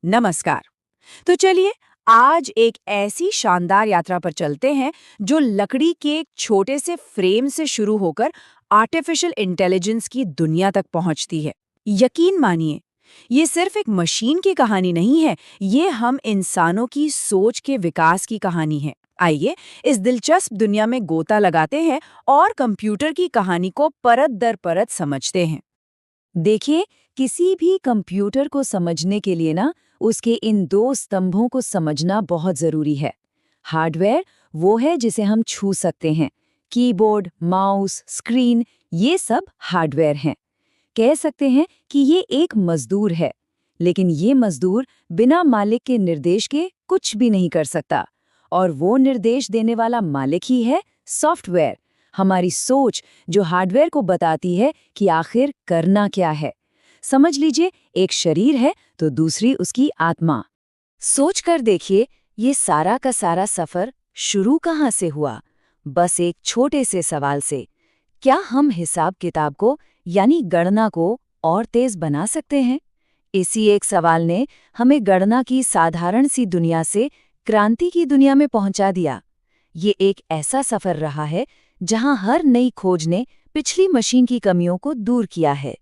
नमस्कार। तो चलिए आज एक ऐसी शानदार यात्रा पर चलते हैं जो लकड़ी के एक छोटे से फ्रेम से शुरू होकर आर्टिफिशियल इंटेलिजेंस की दुनिया तक पहुंचती है। यकीन मानिए, ये सिर्फ एक मशीन की कहानी नहीं है, ये हम इंसानों की सोच के विकास की कहानी है। आइए इस दिलचस्प दुनिया में गोता लगाते हैं और कंप्यूटर की कहानी को परत दर परत समझते हैं। देखिए, किसी भी कंप्यूटर को समझने के लिए ना उसके इन दो स्तंभों को समझना बहुत जरूरी है। हार्डवेयर वो है जिसे हम छू सकते हैं। कीबोर्ड, माउस, स्क्रीन, ये सब हार्डवेयर हैं। कह सकते हैं कि ये एक मजदूर है, लेकिन ये मजदूर बिना मालिक के निर्देश के कुछ भी नहीं कर सकता। और वो निर्देश देने वाला मालिक ही है सॉफ्टवेयर, हमारी सोच, जो हार्डवेयर को बताती है कि आखिर करना क्या है। समझ लीजिए, एक शरीर है तो दूसरी उसकी आत्मा। सोचकर देखिए, ये सारा का सारा सफर शुरू कहाँ से हुआ? बस एक छोटे से सवाल से, क्या हम हिसाब किताब को यानी गणना को और तेज बना सकते हैं? इसी एक सवाल ने हमें गणना की साधारण सी दुनिया से क्रांति की दुनिया में पहुंचा दिया। ये एक ऐसा सफर रहा है जहां हर नई खोज ने पिछली मशीन की कमियों को दूर किया है।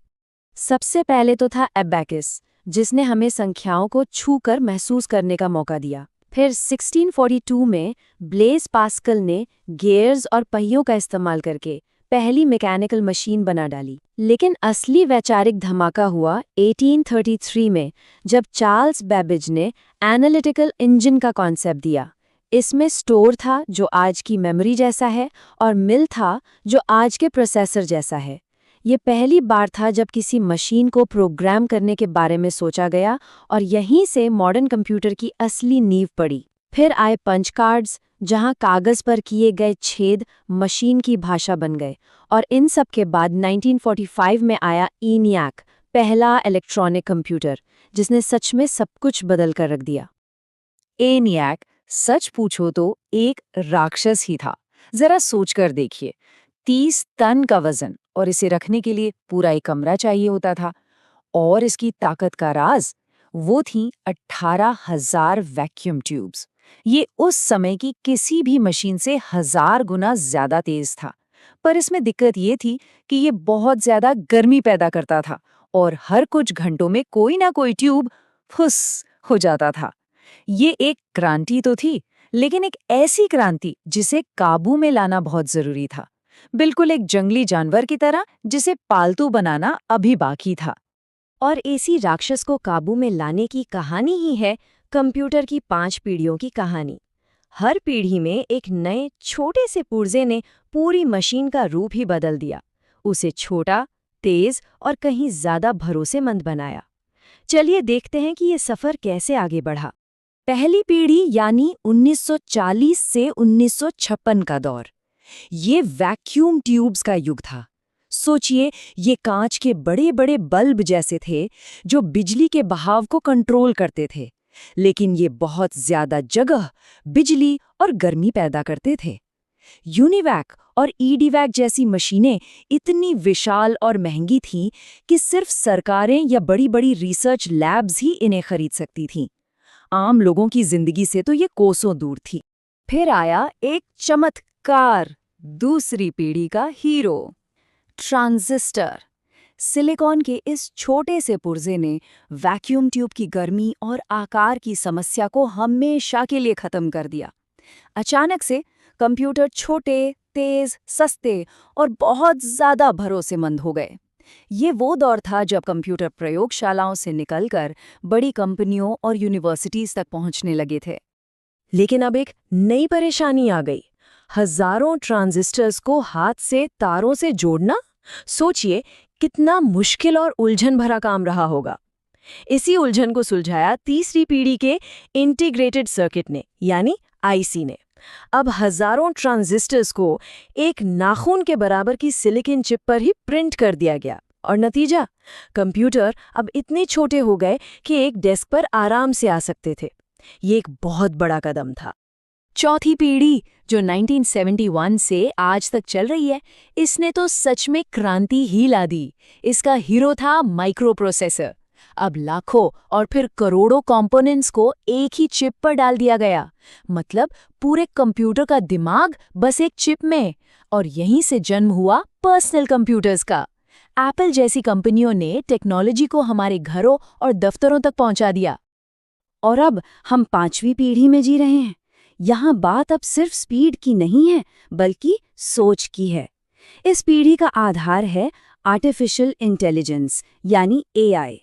सबसे पहले तो था एबैकस, जिसने हमें संख्याओं को छूकर महसूस करने का मौका दिया। फिर 1642 में ब्लेज पास्कल ने गियर्स और पहियों का इस्तेमाल करके पहली मैकेनिकल मशीन बना डाली। लेकिन असली वैचारिक धमाका हुआ 1833 में, जब चार्ल्स बेबेज ने एनालिटिकल इंजन का कॉन्सेप्ट दिया। इसमें स्टोर था जो आज की मेमोरी जैसा है और मिल था जो आज के प्रोसेसर जैसा है। ये पहली बार था जब किसी मशीन को प्रोग्राम करने के बारे में सोचा गया और यहीं से मॉडर्न कंप्यूटर की असली नींव पड़ी। फिर आए पंच कार्ड्स, जहां कागज पर किए गए छेद मशीन की भाषा बन गए। और इन सब के बाद 1945 में आया ENIAC, पहला इलेक्ट्रॉनिक कंप्यूटर, जिसने सच में सब कुछ बदल कर रख दिया। एनियाक सच पूछो तो एक राक्षस ही था। जरा सोचकर देखिए, 30 टन का वजन, और इसे रखने के लिए पूरा एक कमरा चाहिए होता था। और इसकी ताकत का राज, वो थी 18,000 वैक्यूम ट्यूब्स। ये उस समय की किसी भी मशीन से 1000 गुना ज्यादा तेज था। पर इसमें दिक्कत ये थी कि ये बहुत ज्यादा गर्मी पैदा करता था और हर कुछ घंटों में कोई ना कोई ट्यूब फुस हो जाता था। ये एक क्रांति तो थी, लेकिन एक ऐसी क्रांति जिसे काबू में लाना बहुत जरूरी था। बिल्कुल एक जंगली जानवर की तरह जिसे पालतू बनाना अभी बाकी था। और इसी राक्षस को काबू में लाने की कहानी ही है कंप्यूटर की 5 पीढ़ियों की कहानी। हर पीढ़ी में एक नए छोटे से पुर्जे ने पूरी मशीन का रूप ही बदल दिया, उसे छोटा, तेज और कहीं ज्यादा भरोसेमंद बनाया। चलिए देखते हैं कि ये सफर कैसे आगे बढ़ा। पहली पीढ़ी यानी 1940 से 1956 का दौर, ये वैक्यूम ट्यूब्स का युग था। सोचिए, ये कांच के बड़े बड़े बल्ब जैसे थे जो बिजली के बहाव को कंट्रोल करते थे, लेकिन ये बहुत ज्यादा जगह, बिजली और गर्मी पैदा करते थे। यूनिवैक और ईडीवैक जैसी मशीनें इतनी विशाल और महंगी थीं कि सिर्फ सरकारें या बड़ी बड़ी रिसर्च लैब्स ही इन्हें खरीद सकती थीं। आम लोगों की जिंदगी से तो ये कोसों दूर थी। फिर आया एक चमत्कार, दूसरी पीढ़ी का हीरो, ट्रांजिस्टर। सिलिकॉन के इस छोटे से पुर्जे ने वैक्यूम ट्यूब की गर्मी और आकार की समस्या को हमेशा के लिए खत्म कर दिया। अचानक से कंप्यूटर छोटे, तेज, सस्ते और बहुत ज्यादा भरोसेमंद हो गए। ये वो दौर था जब कंप्यूटर प्रयोगशालाओं से निकलकर बड़ी कंपनियों और यूनिवर्सिटीज तक पहुंचने लगे थे। लेकिन अब एक नई परेशानी आ गई, हजारों ट्रांजिस्टर्स को हाथ से तारों से जोड़ना। सोचिए कितना मुश्किल और उलझन भरा काम रहा होगा। इसी उलझन को सुलझाया तीसरी पीढ़ी के इंटीग्रेटेड सर्किट ने, यानी आईसी ने। अब हजारों ट्रांजिस्टर्स को एक नाखून के बराबर की सिलिकॉन चिप पर ही प्रिंट कर दिया गया। और नतीजा, कंप्यूटर अब इतने छोटे हो गए कि एक डेस्क पर आराम से आ सकते थे। ये एक बहुत बड़ा कदम था। चौथी पीढ़ी जो 1971 से आज तक चल रही है, इसने तो सच में क्रांति ही ला दी। इसका हीरो था माइक्रो प्रोसेसर। अब लाखों और फिर करोड़ों कंपोनेंट्स को एक ही चिप पर डाल दिया गया। मतलब पूरे कंप्यूटर का दिमाग बस एक चिप में। और यहीं से जन्म हुआ पर्सनल कंप्यूटर्स का। एप्पल जैसी कंपनियों ने टेक्नोलॉजी को हमारे घरों और दफ्तरों तक पहुंचा दिया। और अब हम 5वीं पीढ़ी में जी रहे हैं। यहाँ बात अब सिर्फ स्पीड की नहीं है, बल्कि सोच की है। इस पीढ़ी का आधार है आर्टिफिशियल इंटेलिजेंस यानी AI।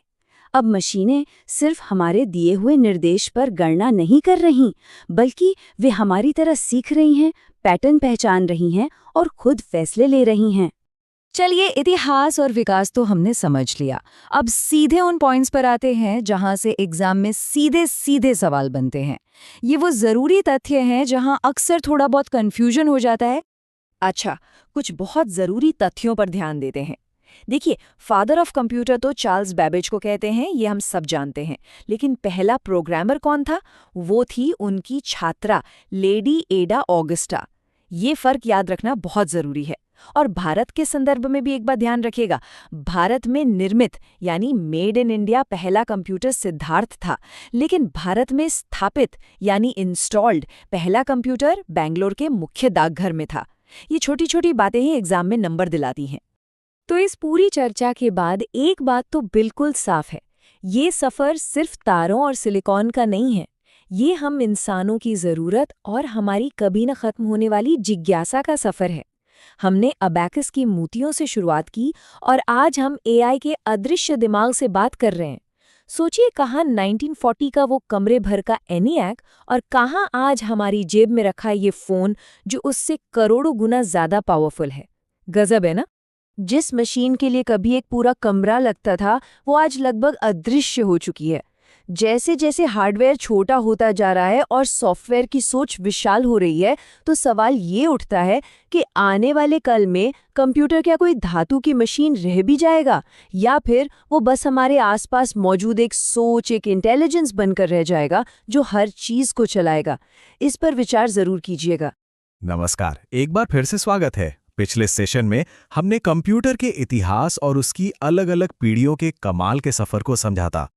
अब मशीनें सिर्फ हमारे दिए हुए निर्देश पर गणना नहीं कर रहीं, बल्कि वे हमारी तरह सीख रही हैं, पैटर्न पहचान रही हैं और खुद फैसले ले रही हैं। चलिए, इतिहास और विकास तो हमने समझ लिया। अब सीधे उन पॉइंट्स पर आते हैं जहां से एग्जाम में सीधे सीधे सवाल बनते हैं। ये वो जरूरी तथ्य हैं जहां अक्सर थोड़ा बहुत कंफ्यूजन हो जाता है। अच्छा, कुछ बहुत जरूरी तथ्यों पर ध्यान देते हैं। देखिए, फादर ऑफ कंप्यूटर तो चार्ल्स बेबेज को कहते हैं, ये हम सब जानते हैं। लेकिन पहला प्रोग्रामर कौन था? वो थी उनकी छात्रा लेडी एडा ऑगस्टा। ये फर्क याद रखना बहुत जरूरी है। और भारत के संदर्भ में भी एक बात ध्यान रखिएगा, भारत में निर्मित यानी मेड इन इंडिया पहला कंप्यूटर सिद्धार्थ था, लेकिन भारत में स्थापित यानी इंस्टॉल्ड पहला कंप्यूटर बेंगलोर के मुख्य डाकघर में था। ये छोटी छोटी बातें ही एग्जाम में नंबर दिलाती हैं। तो इस पूरी चर्चा के बाद एक बात तो बिल्कुल साफ है, ये सफ़र सिर्फ तारों और सिलिकॉन का नहीं है। ये हम इंसानों की ज़रूरत और हमारी कभी न खत्म होने वाली जिज्ञासा का सफ़र है। हमने अबैकस की मूर्तियों से शुरुआत की और आज हम AI के अदृश्य दिमाग से बात कर रहे हैं। सोचिए, कहाँ 1940 का वो कमरे भर का ENIAC और कहाँ आज हमारी जेब में रखा ये फ़ोन जो उससे करोड़ों गुना ज़्यादा पावरफुल है। गजब है ना? जिस मशीन के लिए कभी एक पूरा कमरा लगता था, वो आज लगभग अदृश्य हो चुकी है। जैसे जैसे हार्डवेयर छोटा होता जा रहा है और सॉफ्टवेयर की सोच विशाल हो रही है, तो सवाल ये उठता है कि आने वाले कल में कंप्यूटर क्या कोई धातु की मशीन रह भी जाएगा, या फिर वो बस हमारे आसपास मौजूद एक सोच, एक इंटेलिजेंस बनकर रह जाएगा जो हर चीज को चलाएगा। इस पर विचार जरूर कीजिएगा। नमस्कार, एक बार फिर से स्वागत है। पिछले सेशन में हमने कंप्यूटर के इतिहास और उसकी अलग-अलग पीढ़ियों के कमाल के सफर को समझा था।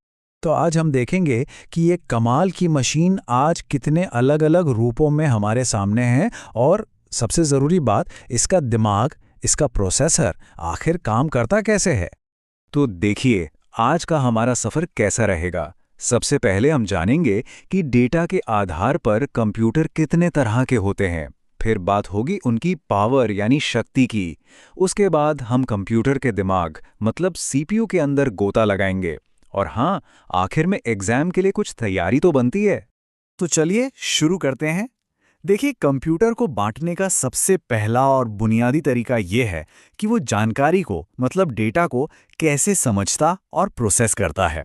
तो आज हम देखेंगे कि ये कमाल की मशीन आज कितने अलग-अलग रूपों में हमारे सामने है और सबसे ज़रूरी बात, इसका दिमाग, इसका प्रोसेसर आखिर काम करता कैसे है। तो देखिए, आज का हमारा सफ़र कैसा रहेगा। सबसे पहले हम जानेंगे कि डेटा के आधार पर कंप्यूटर कितने तरह के होते हैं। फिर बात होगी उनकी पावर यानी शक्ति की। उसके बाद हम कंप्यूटर के दिमाग मतलब CPU के अंदर गोता लगाएंगे। और हाँ, आखिर में एग्जाम के लिए कुछ तैयारी तो बनती है। तो चलिए शुरू करते हैं। देखिए, कंप्यूटर को बांटने का सबसे पहला और बुनियादी तरीका ये है कि वो जानकारी को मतलब डेटा को कैसे समझता और प्रोसेस करता है।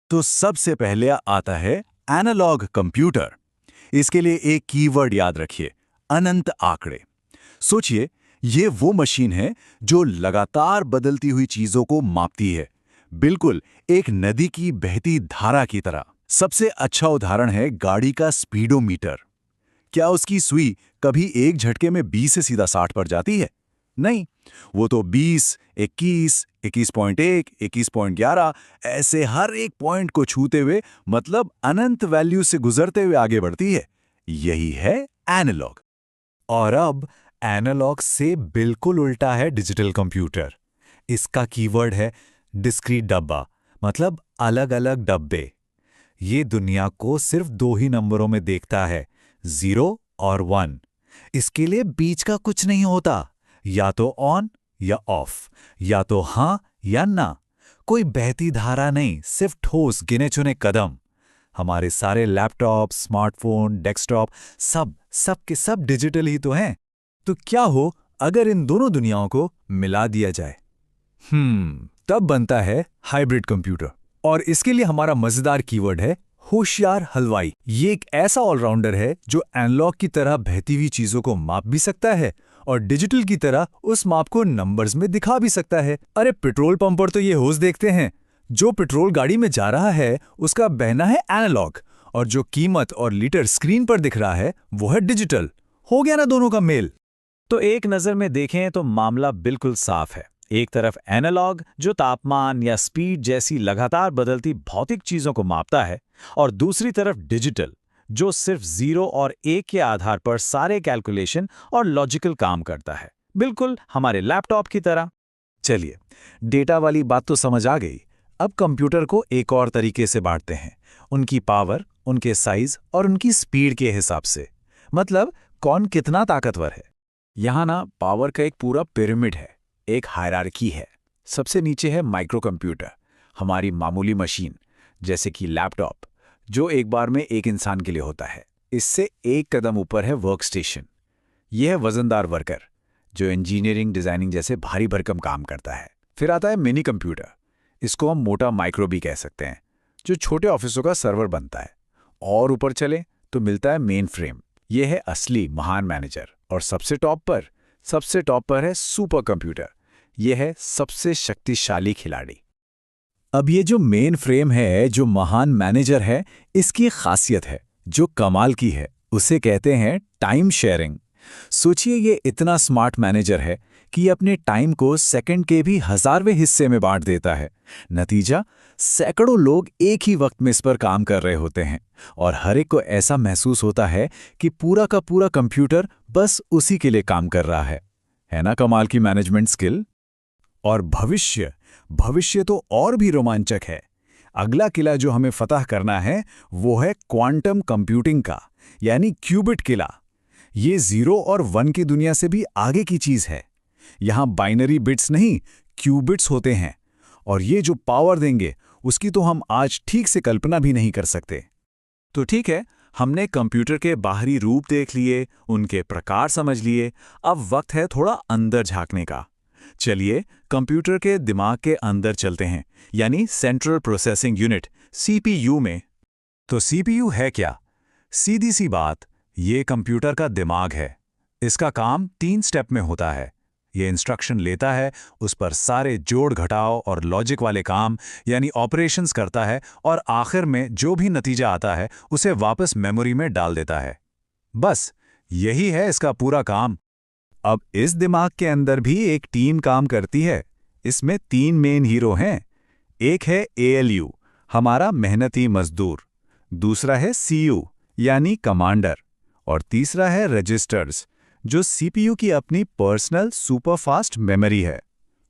तो सबसे पहले आता है एनालॉग कंप्यूटर। इसके लिए एक कीवर्ड याद रखिए, अनंत आंकड़े। सोचिए, ये वो मशीन है जो लगातार बदलती हुई चीजों को मापती है, बिल्कुल एक नदी की बहती धारा की तरह। सबसे अच्छा उदाहरण है गाड़ी का स्पीडोमीटर। क्या उसकी सुई कभी एक झटके में 20 से सीधा 60 पर जाती है? नहीं, वो तो 20, 21, 21.1, 21.11 ऐसे हर एक पॉइंट को छूते हुए मतलब अनंत वैल्यू से गुजरते हुए आगे बढ़ती है। यही है एनालॉग। और अब एनालॉग से बिल्कुल उल्टा है डिजिटल कंप्यूटर। इसका कीवर्ड है डिस्क्रीट डब्बा, मतलब अलग-अलग डब्बे। ये दुनिया को सिर्फ 2 ही नंबरों में देखता है, 0 और 1। इसके लिए बीच का कुछ नहीं होता, या तो ऑन या ऑफ, या तो हाँ या ना। कोई बहती धारा नहीं, सिर्फ ठोस गिने चुने कदम। हमारे सारे लैपटॉप, स्मार्टफोन, डेस्कटॉप सब के सब डिजिटल ही तो हैं। तो क्या हो अगर इन दोनों दुनियाओं को मिला दिया जाए? तब बनता है हाइब्रिड कंप्यूटर। और इसके लिए हमारा मजेदार कीवर्ड है होशियार हलवाई। ये एक ऐसा ऑलराउंडर है जो एनालॉग की तरह बहती हुई चीजों को माप भी सकता है और डिजिटल की तरह उस माप को नंबर्स में दिखा भी सकता है। अरे, पेट्रोल पंप पर तो ये होश देखते हैं। जो पेट्रोल गाड़ी में जा रहा है उसका बहना है एनालॉग, और जो कीमत और लीटर स्क्रीन पर दिख रहा है वो है डिजिटल। हो गया ना दोनों का मेल। तो एक नजर में देखें तो मामला बिल्कुल साफ है। एक तरफ एनालॉग जो तापमान या स्पीड जैसी लगातार बदलती भौतिक चीजों को मापता है, और दूसरी तरफ डिजिटल जो सिर्फ 0 और 1 के आधार पर सारे कैलकुलेशन और लॉजिकल काम करता है, बिल्कुल हमारे लैपटॉप की तरह। चलिए, डेटा वाली बात तो समझ आ गई। अब कंप्यूटर को एक और तरीके से बांटते हैं, उनकी पावर, उनके साइज और उनकी स्पीड के हिसाब से। मतलब कौन कितना ताकतवर है। यहाँ ना पावर का एक पूरा पिरामिड है, एक हायरार्की है। सबसे नीचे है माइक्रो कंप्यूटर, हमारी मामूली मशीन जैसे कि लैपटॉप, जो एक बार में एक इंसान के लिए होता है। इससे एक कदम ऊपर है वर्क स्टेशन। यह है वजनदार वर्कर जो इंजीनियरिंग डिजाइनिंग जैसे भारी भरकम काम करता है। फिर आता है मिनी कंप्यूटर, इसको हम मोटा माइक्रो भी कह सकते हैं, जो छोटे ऑफिसों का सर्वर बनता है। और ऊपर चले तो मिलता है मेन फ्रेम, यह है असली महान मैनेजर। और सबसे टॉप पर है सुपर कंप्यूटर, यह है सबसे शक्तिशाली खिलाड़ी। अब ये जो मेन फ्रेम है, जो महान मैनेजर है, इसकी खासियत है जो कमाल की है, उसे कहते हैं टाइम शेयरिंग। सोचिए ये इतना स्मार्ट मैनेजर है कि अपने टाइम को सेकंड के भी 1000वें हिस्से में बांट देता है। नतीजा, सैकड़ों लोग एक ही वक्त में इस पर काम कर रहे होते हैं और हर एक को ऐसा महसूस होता है कि पूरा का पूरा कंप्यूटर बस उसी के लिए काम कर रहा है ना कमाल की मैनेजमेंट स्किल। और भविष्य तो और भी रोमांचक है। अगला किला जो हमें फतह करना है वो है क्वांटम कंप्यूटिंग का, यानी क्यूबिट किला। ये 0 और 1 की दुनिया से भी आगे की चीज है। यहां बाइनरी बिट्स नहीं, क्यूबिट्स होते हैं, और ये जो पावर देंगे उसकी तो हम आज ठीक से कल्पना भी नहीं कर सकते। तो ठीक है, हमने कंप्यूटर के बाहरी रूप देख लिए, उनके प्रकार समझ लिए। अब वक्त है थोड़ा अंदर झांकने का। चलिए कंप्यूटर के दिमाग के अंदर चलते हैं, यानी सेंट्रल प्रोसेसिंग यूनिट सीपीयू में। तो सीपीयू है क्या? सीधी सी बात, ये कंप्यूटर का दिमाग है। इसका काम 3 स्टेप में होता है। ये इंस्ट्रक्शन लेता है, उस पर सारे जोड़ घटाव और लॉजिक वाले काम यानी ऑपरेशंस करता है, और आखिर में जो भी नतीजा आता है उसे वापस मेमोरी में डाल देता है। बस यही है इसका पूरा काम। अब इस दिमाग के अंदर भी एक टीम काम करती है। इसमें 3 मेन हीरो हैं। एक है एएलयू, हमारा मेहनती मजदूर। दूसरा है सीयू यानी कमांडर, और तीसरा है रजिस्टर्स, जो सीपीयू की अपनी पर्सनल सुपरफास्ट मेमोरी है।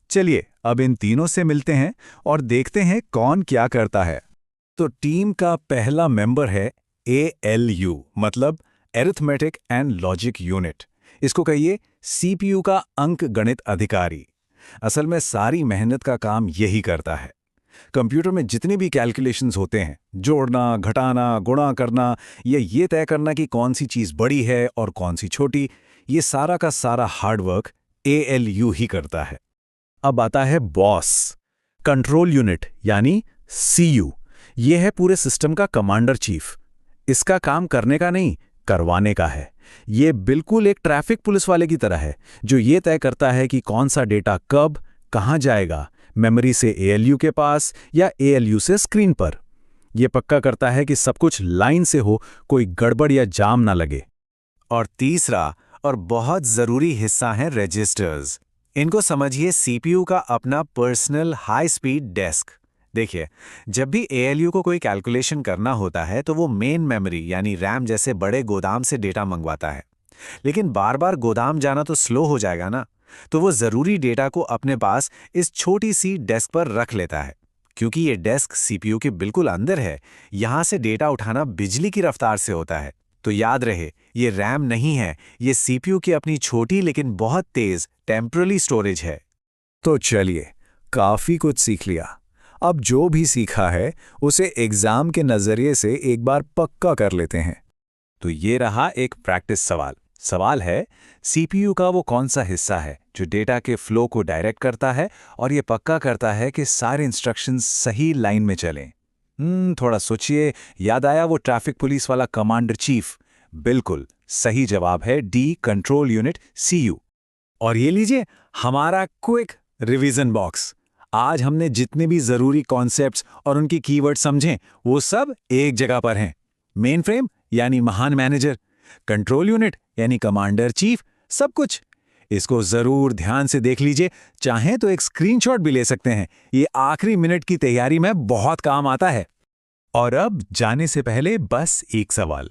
चलिए अब इन तीनों से मिलते हैं और देखते हैं कौन क्या करता है। तो टीम का पहला मेंबर है एएलयू, मतलब एरिथमेटिक एंड लॉजिक यूनिट। इसको कहिए सीपीयू का अंक गणित अधिकारी। असल में सारी मेहनत का काम यही करता है। कंप्यूटर में जितनी भी कैलकुलेशंस होते हैं, जोड़ना, घटाना, गुणा करना, ये तय करना कि कौन सी चीज़ बड़ी है और कौन सी छोटी, ये सारा का सारा हार्डवर्क एएलयू ही करता है। अब आता है बॉस, कंट्रोल यूनिट यानी सीयू। ये है पूरे सिस्टम का कमांडर चीफ। इसका काम करने का नहीं, करवाने का है। ये बिल्कुल एक ट्रैफिक पुलिस वाले की तरह है, जो ये तय करता है कि कौन सा डेटा कब कहाँ जाएगा, मेमोरी से एएलयू के पास या एएलयू से स्क्रीन पर। यह पक्का करता है कि सब कुछ लाइन से हो, कोई गड़बड़ या जाम ना लगे। और तीसरा और बहुत जरूरी हिस्सा है रजिस्टर्स। इनको समझिए सीपीयू का अपना पर्सनल हाई स्पीड डेस्क। देखिए, जब भी एएलयू को कोई कैलकुलेशन करना होता है तो वो मेन मेमोरी यानी रैम जैसे बड़े गोदाम से डेटा मंगवाता है। लेकिन बार बार गोदाम जाना तो स्लो हो जाएगा ना, तो वो ज़रूरी डेटा को अपने पास इस छोटी सी डेस्क पर रख लेता है। क्योंकि ये डेस्क सीपीयू के बिल्कुल अंदर है, यहाँ से डेटा उठाना बिजली की रफ्तार से होता है। तो याद रहे, ये रैम नहीं है, ये सीपीयू की अपनी छोटी लेकिन बहुत तेज टेम्पररी स्टोरेज है। तो चलिए, काफ़ी कुछ सीख लिया। अब जो भी सीखा है उसे एग्जाम के नज़रिए से एक बार पक्का कर लेते हैं। तो ये रहा एक प्रैक्टिस सवाल। सवाल है, सीपीयू का वो कौन सा हिस्सा है जो डेटा के फ्लो को डायरेक्ट करता है और ये पक्का करता है कि सारे इंस्ट्रक्शंस सही लाइन में चलें? थोड़ा सोचिए। याद आया वो ट्रैफिक पुलिस वाला कमांडर चीफ? बिल्कुल सही जवाब है डी, कंट्रोल यूनिट सीयू। और ये लीजिए हमारा क्विक रिवीजन बॉक्स। आज हमने जितने भी जरूरी कॉन्सेप्ट्स और उनकी कीवर्ड समझे वो सब एक जगह पर हैं। मेन फ्रेम यानी महान मैनेजर, कंट्रोल यूनिट यानी कमांडर चीफ, सब कुछ इसको जरूर ध्यान से देख लीजिए, चाहें तो एक स्क्रीनशॉट भी ले सकते हैं। ये आखिरी मिनट की तैयारी में बहुत काम आता है। और अब जाने से पहले बस एक सवाल।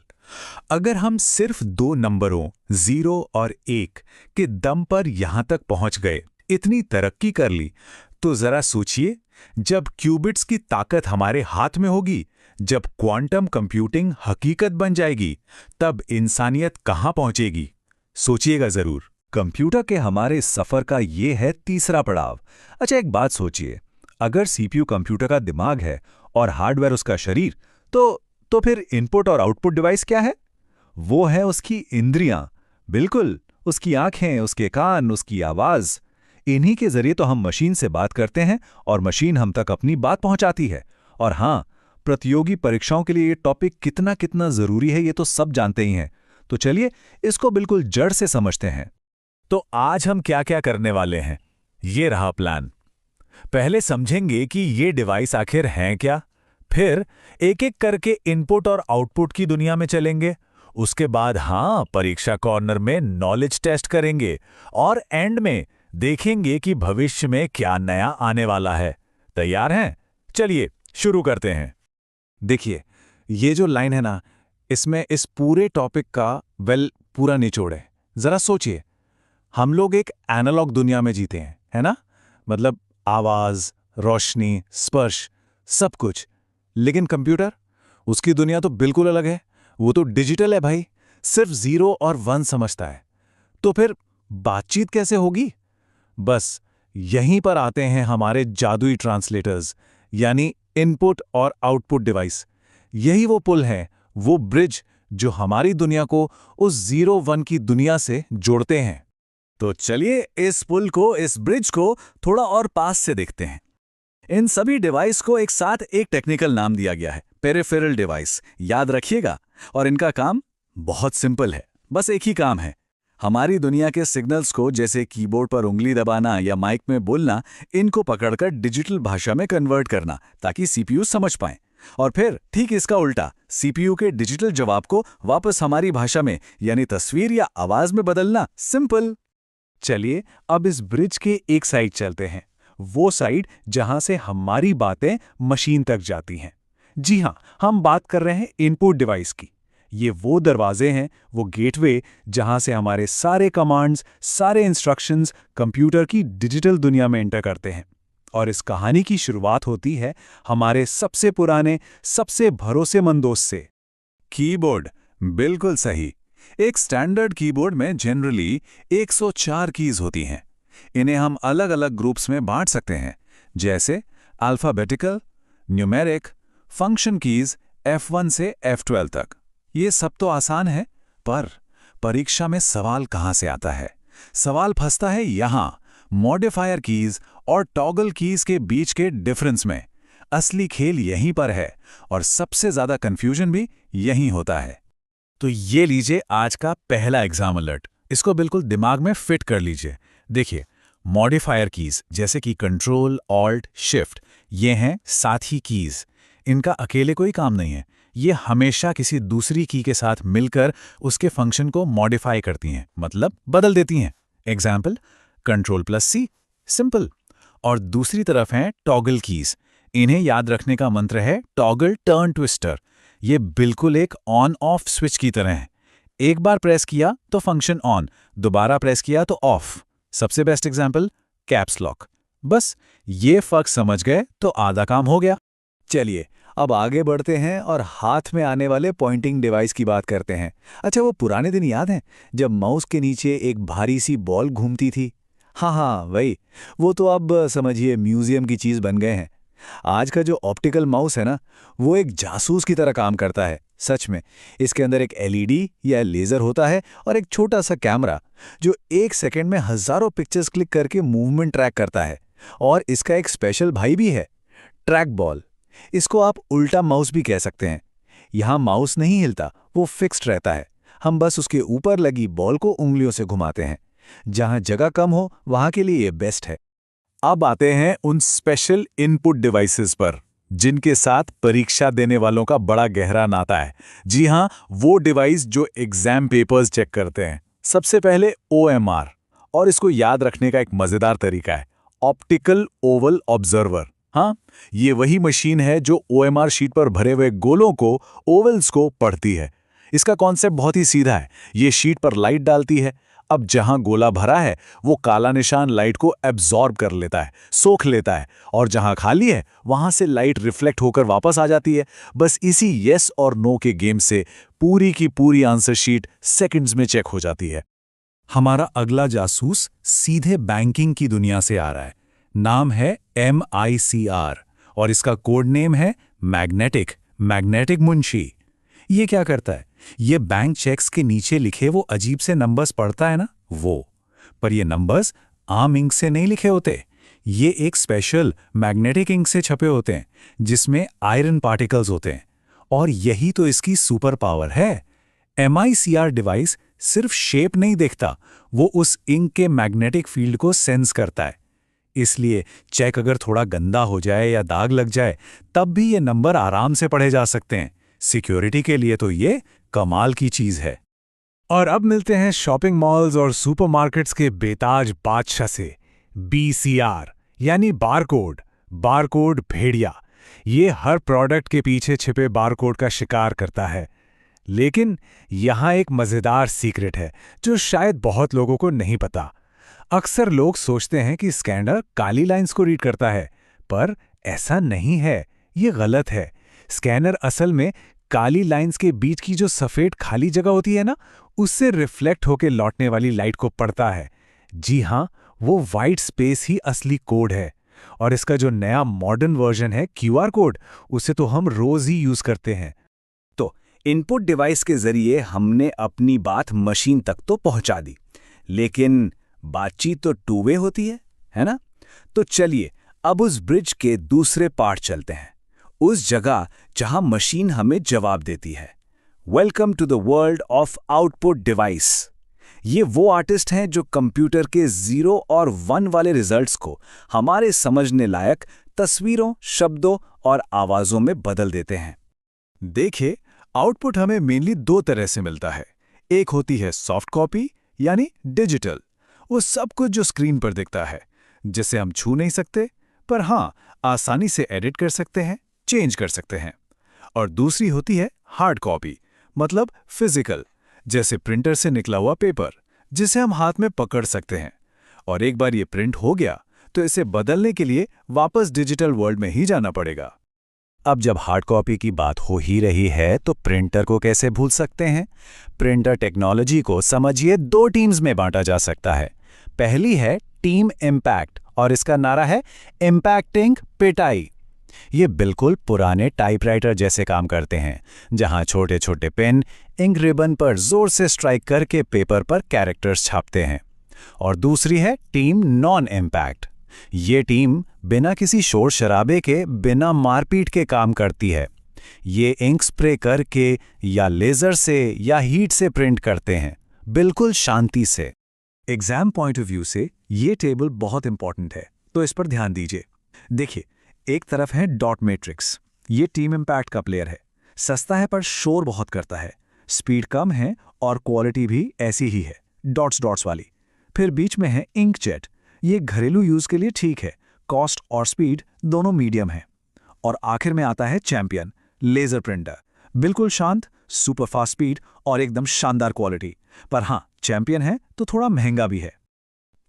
अगर हम सिर्फ 2 नंबरों 0 और 1 के दम पर यहां तक पहुंच गए, इतनी तरक्की कर ली, तो जरा सोचिए, जब क्यूबिट्स की ताकत हमारे हाथ में होगी, जब क्वांटम कंप्यूटिंग हकीकत बन जाएगी, तब इंसानियत कहां पहुंचेगी? सोचिएगा जरूर। कंप्यूटर के हमारे सफर का ये है तीसरा पड़ाव। अच्छा, एक बात सोचिए, अगर सीपीयू कंप्यूटर का दिमाग है और हार्डवेयर उसका शरीर, तो फिर इनपुट और आउटपुट डिवाइस क्या है? वो है उसकी इंद्रियां। बिल्कुल, उसकी आंखें, उसके कान, उसकी आवाज। इन्हीं के जरिए तो हम मशीन से बात करते हैं और मशीन हम तक अपनी बात पहुंचाती है। और हाँ, प्रतियोगी परीक्षाओं के लिए ये टॉपिक कितना कितना जरूरी है ये तो सब जानते ही हैं। तो चलिए इसको बिल्कुल जड़ से समझते हैं। तो आज हम क्या क्या करने वाले हैं, ये रहा प्लान। पहले समझेंगे कि ये डिवाइस आखिर हैं क्या, फिर एक एक करके इनपुट और आउटपुट की दुनिया में चलेंगे। उसके बाद परीक्षा कॉर्नर में नॉलेज टेस्ट करेंगे और एंड में देखेंगे कि भविष्य में क्या नया आने वाला है। तैयार हैं? चलिए शुरू करते हैं। देखिए, ये जो लाइन है ना, इसमें इस पूरे टॉपिक का पूरा निचोड़ है। जरा सोचिए, हम लोग एक एनालॉग दुनिया में जीते हैं, है ना? मतलब आवाज, रोशनी, स्पर्श, सब कुछ। लेकिन कंप्यूटर, उसकी दुनिया तो बिल्कुल अलग है। वो तो डिजिटल है भाई, सिर्फ 0 और 1 समझता है। तो फिर बातचीत कैसे होगी? बस यहीं पर आते हैं हमारे जादुई ट्रांसलेटर्स, यानी इनपुट और आउटपुट डिवाइस। यही वो पुल है, वो ब्रिज जो हमारी दुनिया को उस 0-1 की दुनिया से जोड़ते हैं। तो चलिए इस पुल को, इस ब्रिज को थोड़ा और पास से देखते हैं। इन सभी डिवाइस को एक साथ एक टेक्निकल नाम दिया गया है, पेरिफेरल डिवाइस। याद रखिएगा। और इनका काम बहुत सिंपल है, बस एक ही काम है, हमारी दुनिया के सिग्नल्स को, जैसे कीबोर्ड पर उंगली दबाना या माइक में बोलना, इनको पकड़कर डिजिटल भाषा में कन्वर्ट करना ताकि सीपीयू समझ पाएं। और फिर ठीक इसका उल्टा, सीपीयू के डिजिटल जवाब को वापस हमारी भाषा में यानी तस्वीर या आवाज में बदलना। सिंपल। चलिए अब इस ब्रिज के एक साइड चलते हैं, वो साइड जहां से हमारी बातें मशीन तक जाती हैं। जी हां, हम बात कर रहे हैं इनपुट डिवाइस की। ये वो दरवाजे हैं, वो गेटवे, जहां से हमारे सारे कमांड्स, सारे इंस्ट्रक्शंस कंप्यूटर की डिजिटल दुनिया में एंटर करते हैं। और इस कहानी की शुरुआत होती है हमारे सबसे पुराने, सबसे भरोसेमंद दोस्त से, कीबोर्ड। बिल्कुल सही। एक स्टैंडर्ड कीबोर्ड में जनरली 104 कीज होती हैं। इन्हें हम अलग अलग ग्रुप्स में बांट सकते हैं, जैसे alphabetical, numeric, function keys F1 से F12 तक। ये सब तो आसान है, पर परीक्षा में सवाल कहां से आता है? सवाल फंसता है यहां, मॉडिफायर कीज और टॉगल कीज के बीच के डिफरेंस में। असली खेल यहीं पर है और सबसे ज्यादा कंफ्यूजन भी यहीं होता है। तो ये लीजिए आज का पहला एग्जाम अलर्ट। इसको बिल्कुल दिमाग में फिट कर लीजिए। देखिए, मॉडिफायर कीज जैसे कि कंट्रोल, ऑल्ट, शिफ्ट, ये हैं साथी कीज। इनका अकेले कोई काम नहीं है, ये हमेशा किसी दूसरी की के साथ मिलकर उसके फंक्शन को मॉडिफाई करती हैं, मतलब बदल देती हैं। Example, Ctrl+C, simple. और दूसरी तरफ हैं टॉगल कीज। इन्हें याद रखने का मंत्र है टॉगल टर्न ट्विस्टर। ये बिल्कुल एक ऑन ऑफ स्विच की तरह है। एक बार प्रेस किया तो फंक्शन ऑन, दोबारा प्रेस किया तो ऑफ। सबसे बेस्ट एग्जाम्पल, कैप्स लॉक। बस ये फर्क समझ गए तो आधा काम हो गया। चलिए अब आगे बढ़ते हैं और हाथ में आने वाले पॉइंटिंग डिवाइस की बात करते हैं। अच्छा, वो पुराने दिन याद हैं जब माउस के नीचे एक भारी सी बॉल घूमती थी? हाँ, वही। वो तो अब समझिए म्यूजियम की चीज बन गए हैं। आज का जो ऑप्टिकल माउस है ना, वो एक जासूस की तरह काम करता है। सच में, इसके अंदर एक एलईडी या लेजर होता है और एक छोटा सा कैमरा जो 1 सेकंड में हजारों पिक्चर्स क्लिक करके मूवमेंट ट्रैक करता है। और इसका एक स्पेशल भाई भी है, ट्रैक बॉल। इसको आप उल्टा माउस भी कह सकते हैं। यहां माउस नहीं हिलता, वो फिक्स्ड रहता है। हम बस उसके ऊपर लगी बॉल को उंगलियों से घुमाते हैं। जहां जगह कम हो वहां के लिए ये बेस्ट है। अब आते हैं उन स्पेशल इनपुट डिवाइसेस पर जिनके साथ परीक्षा देने वालों का बड़ा गहरा नाता है। जी हां, वो डिवाइस जो एग्जाम पेपर्स चेक करते हैं। सबसे पहले OMR, और इसको याद रखने का एक मजेदार तरीका है, ऑप्टिकल ओवल ऑब्जर्वर। हाँ, ये वही मशीन है जो OMR शीट पर भरे हुए गोलों को, ओवल्स को पढ़ती है। इसका कॉन्सेप्ट बहुत ही सीधा है। ये शीट पर लाइट डालती है। अब जहां गोला भरा है वो काला निशान लाइट को एब्जॉर्ब कर लेता है, सोख लेता है, और जहां खाली है वहां से लाइट रिफ्लेक्ट होकर वापस आ जाती है। बस इसी येस और नो के गेम से पूरी की पूरी आंसर शीट सेकंड्स में चेक हो जाती है। हमारा अगला जासूस सीधे बैंकिंग की दुनिया से आ रहा है। नाम है MICR और इसका कोड नेम है मैग्नेटिक मुंशी। ये क्या करता है? ये बैंक चेक्स के नीचे लिखे वो अजीब से नंबर्स पढ़ता है ना, वो। पर ये नंबर्स आम इंक से नहीं लिखे होते। ये एक स्पेशल मैग्नेटिक इंक से छपे होते हैं जिसमें आयरन पार्टिकल्स होते हैं। और यही तो इसकी सुपर पावर है। MICR डिवाइस सिर्फ शेप नहीं देखता, वो उस इंक के मैग्नेटिक फील्ड को सेंस करता है। इसलिए चेक अगर थोड़ा गंदा हो जाए या दाग लग जाए तब भी ये नंबर आराम से पढ़े जा सकते हैं। सिक्योरिटी के लिए तो ये कमाल की चीज है। और अब मिलते हैं शॉपिंग मॉल्स और सुपरमार्केट्स के बेताज बादशाह से, BCR यानी बारकोड भेड़िया। ये हर प्रोडक्ट के पीछे छिपे बारकोड का शिकार करता है। लेकिन यहाँ एक मजेदार सीक्रेट है जो शायद बहुत लोगों को नहीं पता। अक्सर लोग सोचते हैं कि स्कैनर काली लाइंस को रीड करता है, पर ऐसा नहीं है। ये गलत है। स्कैनर असल में काली लाइंस के बीच की जो सफेद खाली जगह होती है ना, उससे रिफ्लेक्ट होकर लौटने वाली लाइट को पढ़ता है। जी हाँ, वो वाइट स्पेस ही असली कोड है। और इसका जो नया मॉडर्न वर्जन है QR कोड, उसे तो हम रोज ही यूज करते हैं। तो इनपुट डिवाइस के जरिए हमने अपनी बात मशीन तक तो पहुंचा दी, लेकिन बातचीत तो टू वे होती है ना? तो चलिए अब उस ब्रिज के दूसरे पार्ट चलते हैं, उस जगह जहां मशीन हमें जवाब देती है। Welcome to the world of output device. ये वो आर्टिस्ट हैं जो कंप्यूटर के 0 और 1 वाले रिजल्ट्स को हमारे समझने लायक तस्वीरों, शब्दों और आवाजों में बदल देते हैं। देखिए, आउटपुट हमें मेनली 2 तरह से मिलता है। एक होती है सॉफ्ट कॉपी यानी डिजिटल, वो सब कुछ जो स्क्रीन पर दिखता है, जिसे हम छू नहीं सकते, पर हाँ आसानी से एडिट कर सकते हैं, चेंज कर सकते हैं। और दूसरी होती है हार्ड कॉपी, मतलब फिजिकल, जैसे प्रिंटर से निकला हुआ पेपर, जिसे हम हाथ में पकड़ सकते हैं। और एक बार ये प्रिंट हो गया तो इसे बदलने के लिए वापस डिजिटल वर्ल्ड में ही जाना पड़ेगा। अब जब हार्ड कॉपी की बात हो ही रही है तो प्रिंटर को कैसे भूल सकते हैं? प्रिंटर टेक्नोलॉजी को समझिए 2 टीम्स में बांटा जा सकता है। पहली है टीम इम्पैक्ट और इसका नारा है इम्पैक्टिंग पिटाई। ये बिल्कुल पुराने टाइपराइटर जैसे काम करते हैं, जहां छोटे छोटे पेन इंक रिबन पर जोर से स्ट्राइक करके पेपर पर कैरेक्टर्स छापते हैं। और दूसरी है टीम नॉन इम्पैक्ट। ये टीम बिना किसी शोर शराबे के, बिना मारपीट के काम करती है। ये इंक स्प्रे करके या लेजर से या हीट से प्रिंट करते हैं, बिल्कुल शांति से। एग्जाम पॉइंट ऑफ व्यू से ये टेबल बहुत इंपॉर्टेंट है, तो इस पर ध्यान दीजिए। देखिए, एक तरफ है डॉट मैट्रिक्स। ये टीम इम्पैक्ट का प्लेयर है। सस्ता है पर शोर बहुत करता है, स्पीड कम है और क्वालिटी भी ऐसी ही है, डॉट्स वाली। फिर बीच में है इंकजेट। ये घरेलू यूज के लिए ठीक है, कॉस्ट और स्पीड दोनों मीडियम है। और आखिर में आता है चैंपियन लेजर प्रिंटर। बिल्कुल शांत, सुपर फास्ट स्पीड और एकदम शानदार क्वालिटी। पर हाँ, चैंपियन है तो थोड़ा महंगा भी है।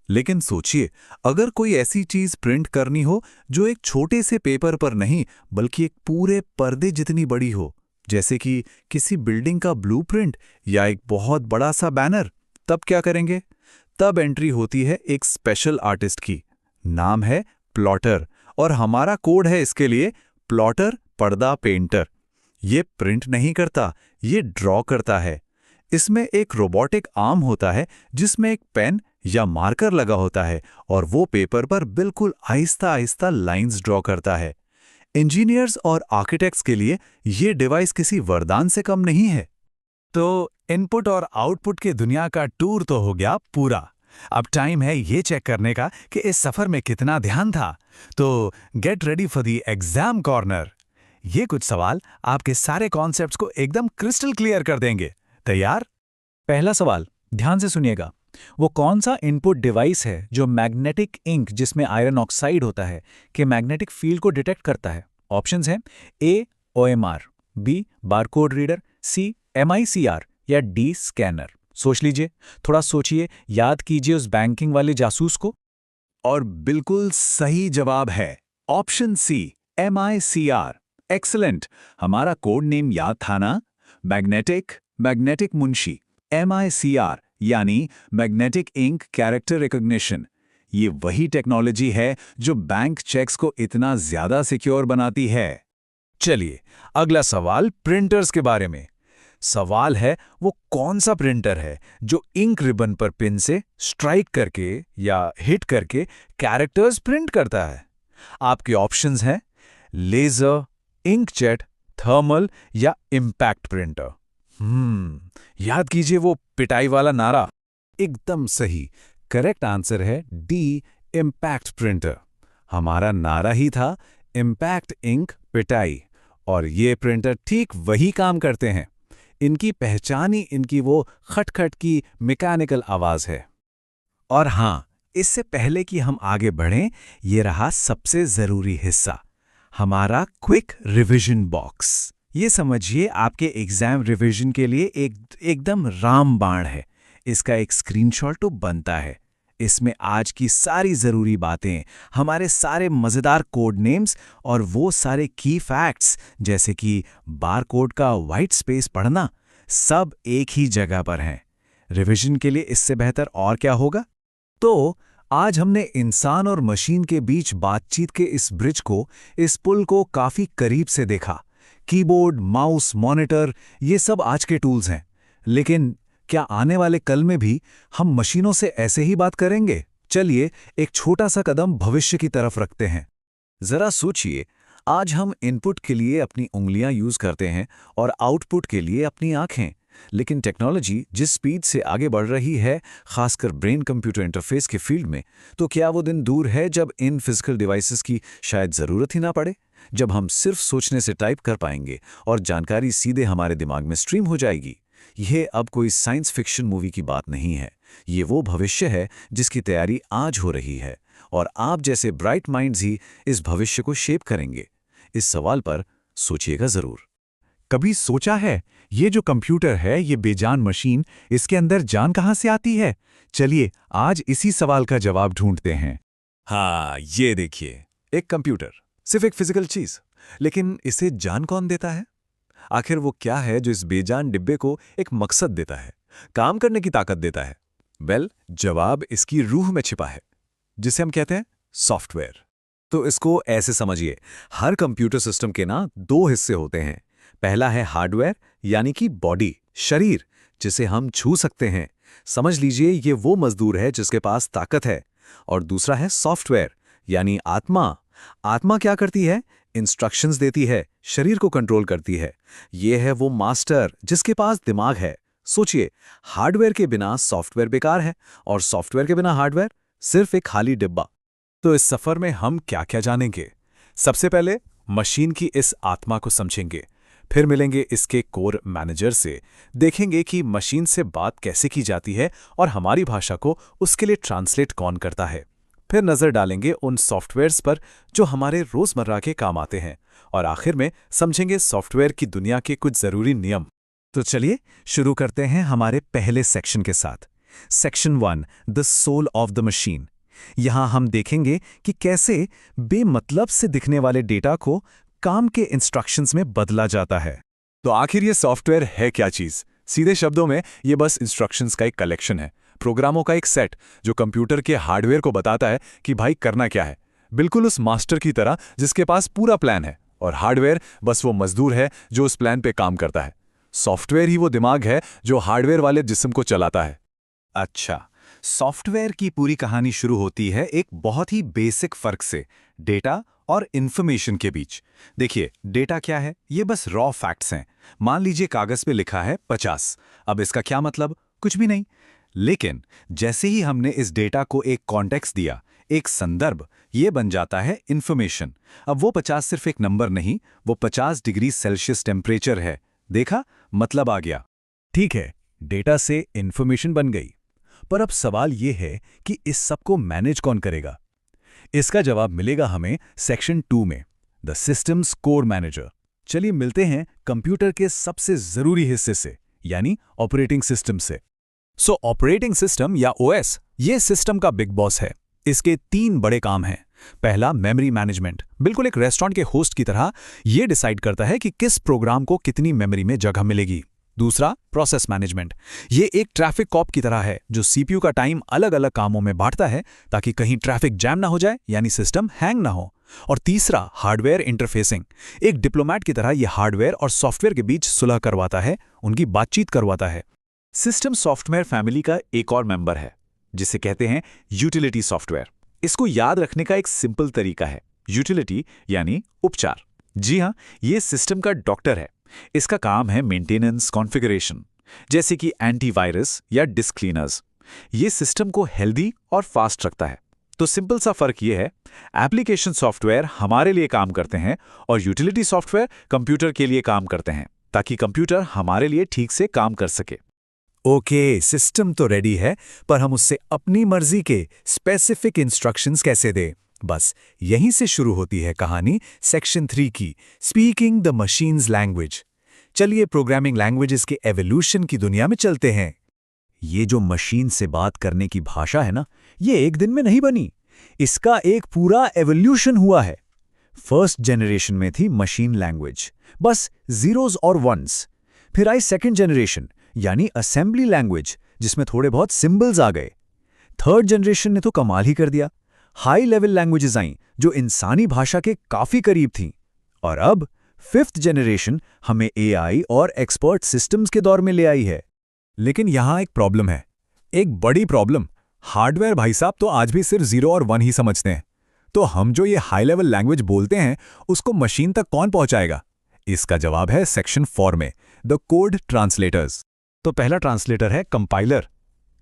लेकिन सोचिए, अगर कोई ऐसी चीज प्रिंट करनी हो जो एक छोटे से पेपर पर नहीं बल्कि एक पूरे पर्दे जितनी बड़ी हो, जैसे कि किसी बिल्डिंग का ब्लूप्रिंट या एक बहुत बड़ा सा बैनर, तब क्या करेंगे? तब एंट्री होती है एक स्पेशल आर्टिस्ट की। नाम है प्लॉटर और हमारा कोड है इसके लिए प्लॉटर पर्दा पेंटर। ये प्रिंट नहीं करता, ये ड्रॉ करता है। इसमें एक रोबोटिक आर्म होता है जिसमें एक पेन या मार्कर लगा होता है और वो पेपर पर बिल्कुल आहिस्ता आहिस्ता लाइंस ड्रॉ करता है। इंजीनियर्स और आर्किटेक्ट्स के लिए ये डिवाइस किसी वरदान से कम नहीं है। तो इनपुट और आउटपुट की दुनिया का टूर तो हो गया पूरा। अब टाइम है ये चेक करने का कि इस सफर में कितना ध्यान था। तो get ready for the exam corner. ये कुछ सवाल आपके सारे कॉन्सेप्ट्स को एकदम क्रिस्टल क्लियर कर देंगे। तैयार? पहला सवाल, ध्यान से सुनिएगा। वो कौन सा इनपुट डिवाइस है जो मैग्नेटिक इंक, जिसमें आयरन ऑक्साइड होता है, के मैग्नेटिक फील्ड को डिटेक्ट करता है? ऑप्शंस हैं ए OMR, बी बारकोड रीडर, सी MICR या डी स्कैनर। सोच लीजिए, थोड़ा सोचिए, याद कीजिए उस बैंकिंग वाले जासूस को। और बिल्कुल सही जवाब है ऑप्शन सी, MICR। एक्सीलेंट, हमारा कोड नेम याद था ना? मैग्नेटिक मुंशी। MICR यानी मैग्नेटिक इंक कैरेक्टर रिकॉग्निशन। ये वही टेक्नोलॉजी है जो बैंक चेक्स को इतना ज्यादा सिक्योर बनाती है। चलिए, अगला सवाल प्रिंटर्स के बारे में। सवाल है, वो कौन सा प्रिंटर है जो इंक रिबन पर पिन से स्ट्राइक करके या हिट करके कैरेक्टर्स प्रिंट करता है? आपके ऑप्शंस हैं लेजर, इंकजेट, थर्मल या इम्पैक्ट प्रिंटर। याद कीजिए वो पिटाई वाला नारा। एकदम सही, करेक्ट आंसर है डी, इम्पैक्ट प्रिंटर। हमारा नारा ही था इम्पैक्ट इंक पिटाई, और ये प्रिंटर ठीक वही काम करते हैं। इनकी पहचान ही इनकी वो खटखट की मैकेनिकल आवाज है। और हाँ, इससे पहले कि हम आगे बढ़ें, ये रहा सबसे जरूरी हिस्सा, हमारा क्विक रिवीजन बॉक्स। ये समझिए आपके एग्जाम रिवीजन के लिए एकदम रामबाण है। इसका एक स्क्रीनशॉट तो बनता है। इसमें आज की सारी जरूरी बातें, हमारे सारे मजेदार कोड नेम्स और वो सारे की फैक्ट्स, जैसे कि बारकोड का व्हाइट स्पेस पढ़ना, सब एक ही जगह पर हैं। रिवीजन के लिए इससे बेहतर और क्या होगा? तो आज हमने इंसान और मशीन के बीच बातचीत के इस ब्रिज को, इस पुल को काफी करीब से देखा। कीबोर्ड, माउस, मॉनिटर, ये सब आज के टूल्स हैं। लेकिन क्या आने वाले कल में भी हम मशीनों से ऐसे ही बात करेंगे? चलिए एक छोटा सा कदम भविष्य की तरफ रखते हैं। जरा सोचिए, आज हम इनपुट के लिए अपनी उंगलियां यूज करते हैं और आउटपुट के लिए अपनी आंखें। लेकिन टेक्नोलॉजी जिस स्पीड से आगे बढ़ रही है, खासकर ब्रेन कंप्यूटर इंटरफेस के फील्ड में, तो क्या वो दिन दूर है जब इन फिजिकल डिवाइसेस की शायद ज़रूरत ही ना पड़े? जब हम सिर्फ सोचने से टाइप कर पाएंगे और जानकारी सीधे हमारे दिमाग में स्ट्रीम हो जाएगी। यह अब कोई साइंस फिक्शन मूवी की बात नहीं है। ये वो भविष्य है जिसकी तैयारी आज हो रही है, और आप जैसे ब्राइट माइंड्स ही इस भविष्य को शेप करेंगे। इस सवाल पर सोचिएगा जरूर। कभी सोचा है, ये जो कंप्यूटर है, ये बेजान मशीन, इसके अंदर जान कहां से आती है? चलिए आज इसी सवाल का जवाब ढूंढते हैं। हाँ, ये देखिए, एक कंप्यूटर, सिर्फ एक फिजिकल चीज, लेकिन इसे जान कौन देता है? आखिर वो क्या है जो इस बेजान डिब्बे को एक मकसद देता है, काम करने की ताकत देता है? जवाब इसकी रूह में छिपा है, जिसे हम कहते हैं सॉफ्टवेयर। तो इसको ऐसे समझिए, हर कंप्यूटर सिस्टम के ना दो हिस्से होते हैं। पहला है हार्डवेयर, यानी कि बॉडी, शरीर, जिसे हम छू सकते हैं। समझ लीजिए ये वो मजदूर है जिसके पास ताकत है। और दूसरा है सॉफ्टवेयर, यानी आत्मा। आत्मा क्या करती है? इंस्ट्रक्शंस देती है, शरीर को कंट्रोल करती है। ये है वो मास्टर जिसके पास दिमाग है। सोचिए, हार्डवेयर के बिना सॉफ्टवेयर बेकार है, और सॉफ्टवेयर के बिना हार्डवेयर सिर्फ एक खाली डिब्बा। तो इस सफर में हम क्या क्या जानेंगे? सबसे पहले मशीन की इस आत्मा को समझेंगे, फिर मिलेंगे इसके कोर मैनेजर से, देखेंगे कि मशीन से बात कैसे की जाती है और हमारी भाषा को उसके लिए ट्रांसलेट कौन करता है। फिर नजर डालेंगे उन सॉफ्टवेयर्स पर जो हमारे रोजमर्रा के काम आते हैं, और आखिर में समझेंगे सॉफ्टवेयर की दुनिया के कुछ जरूरी नियम। तो चलिए शुरू करते हैं हमारे पहले सेक्शन के साथ। Section 1, the soul of the machine. यहां हम देखेंगे कि कैसे बेमतलब से दिखने वाले डेटा को काम के इंस्ट्रक्शंस में बदला जाता है। तो आखिर ये सॉफ्टवेयर है क्या चीज? सीधे शब्दों में ये बस इंस्ट्रक्शंस का एक कलेक्शन है, प्रोग्रामों का एक सेट जो कंप्यूटर के हार्डवेयर को बताता है कि भाई करना क्या है। बिल्कुल उस मास्टर की तरह जिसके पास पूरा प्लान है, और हार्डवेयर बस वो मजदूर है जो उस प्लान पे काम करता है। सॉफ्टवेयर ही वो दिमाग है जो हार्डवेयर वाले जिस्म को चलाता है। अच्छा, सॉफ्टवेयर की पूरी कहानी शुरू होती है एक बहुत ही बेसिक फर्क से, डेटा और इंफॉर्मेशन के बीच। देखिए, डेटा क्या है? ये बस रॉ फैक्ट्स हैं। मान लीजिए कागज पे लिखा है 50। अब इसका क्या मतलब? कुछ भी नहीं। लेकिन जैसे ही हमने इस डेटा को एक कॉन्टेक्स्ट दिया, एक संदर्भ, ये बन जाता है इंफॉर्मेशन। अब वो 50 सिर्फ एक नंबर नहीं, वो 50 डिग्री सेल्सियस टेम्परेचर है। देखा, मतलब आ गया। ठीक है, डेटा से इंफॉर्मेशन बन गई। पर अब सवाल ये है कि इस सब को मैनेज कौन करेगा? इसका जवाब मिलेगा हमें सेक्शन 2 में, द सिस्टम्स कोर मैनेजर। चलिए मिलते हैं कंप्यूटर के सबसे जरूरी हिस्से से, यानी ऑपरेटिंग सिस्टम से। सो ऑपरेटिंग सिस्टम या ओएस ये सिस्टम का बिग बॉस है। इसके 3 बड़े काम हैं। पहला, मेमोरी मैनेजमेंट। बिल्कुल एक रेस्टोरेंट के होस्ट की तरह ये डिसाइड करता है कि किस प्रोग्राम को कितनी मेमोरी में जगह मिलेगी। दूसरा, प्रोसेस मैनेजमेंट। ये एक ट्रैफिक कॉप की तरह है जो सीपीयू का टाइम अलग अलग कामों में बांटता है ताकि कहीं ट्रैफिक जैम ना हो जाए, यानी सिस्टम हैंग ना हो। और तीसरा, हार्डवेयर इंटरफेसिंग। एक डिप्लोमेट की तरह ये हार्डवेयर और सॉफ्टवेयर के बीच सुलह करवाता है, उनकी बातचीत करवाता है। सिस्टम सॉफ्टवेयर फैमिली का एक और मेंबर है जिसे कहते हैं यूटिलिटी सॉफ्टवेयर। इसको याद रखने का एक सिंपल तरीका है, यूटिलिटी यानी उपचार। जी हाँ, ये सिस्टम का डॉक्टर है। इसका काम है मेंटेनेंस, कॉन्फ़िगरेशन, जैसे कि एंटीवायरस या डिस्क क्लीनर्स। ये सिस्टम को हेल्दी और फास्ट रखता है। तो सिंपल सा फर्क ये है, एप्लीकेशन सॉफ्टवेयर हमारे लिए काम करते हैं और यूटिलिटी सॉफ्टवेयर कंप्यूटर के लिए काम करते हैं, ताकि कंप्यूटर हमारे लिए ठीक से काम कर सके। ओके, सिस्टम तो रेडी है, पर हम उससे अपनी मर्जी के स्पेसिफिक इंस्ट्रक्शंस कैसे दें? बस यहीं से शुरू होती है कहानी सेक्शन 3 की, स्पीकिंग द मशीन्स लैंग्वेज। चलिए प्रोग्रामिंग लैंग्वेजेस के एवोल्यूशन की दुनिया में चलते हैं। ये जो मशीन से बात करने की भाषा है ना, ये एक दिन में नहीं बनी। इसका एक पूरा एवोल्यूशन हुआ है। फर्स्ट जनरेशन में थी मशीन लैंग्वेज, बस ज़ीरोज़ और वंस। फिर आई सेकंड जनरेशन, यानी असेंबली लैंग्वेज, जिसमें थोड़े बहुत सिंबल्स आ गए। थर्ड जनरेशन ने तो कमाल ही कर दिया, हाई लेवल लैंग्वेजेस आईं जो इंसानी भाषा के काफी करीब थीं। और अब फिफ्थ जनरेशन हमें एआई और एक्सपर्ट सिस्टम्स के दौर में ले आई है। लेकिन यहां एक प्रॉब्लम है, एक बड़ी प्रॉब्लम। हार्डवेयर भाई साहब तो आज भी सिर्फ 0 और 1 ही समझते हैं। तो हम जो ये हाई लेवल लैंग्वेज बोलते हैं, उसको मशीन तक कौन पहुंचाएगा? इसका जवाब है सेक्शन 4 में, द कोड ट्रांसलेटर्स। तो पहला ट्रांसलेटर है कंपाइलर।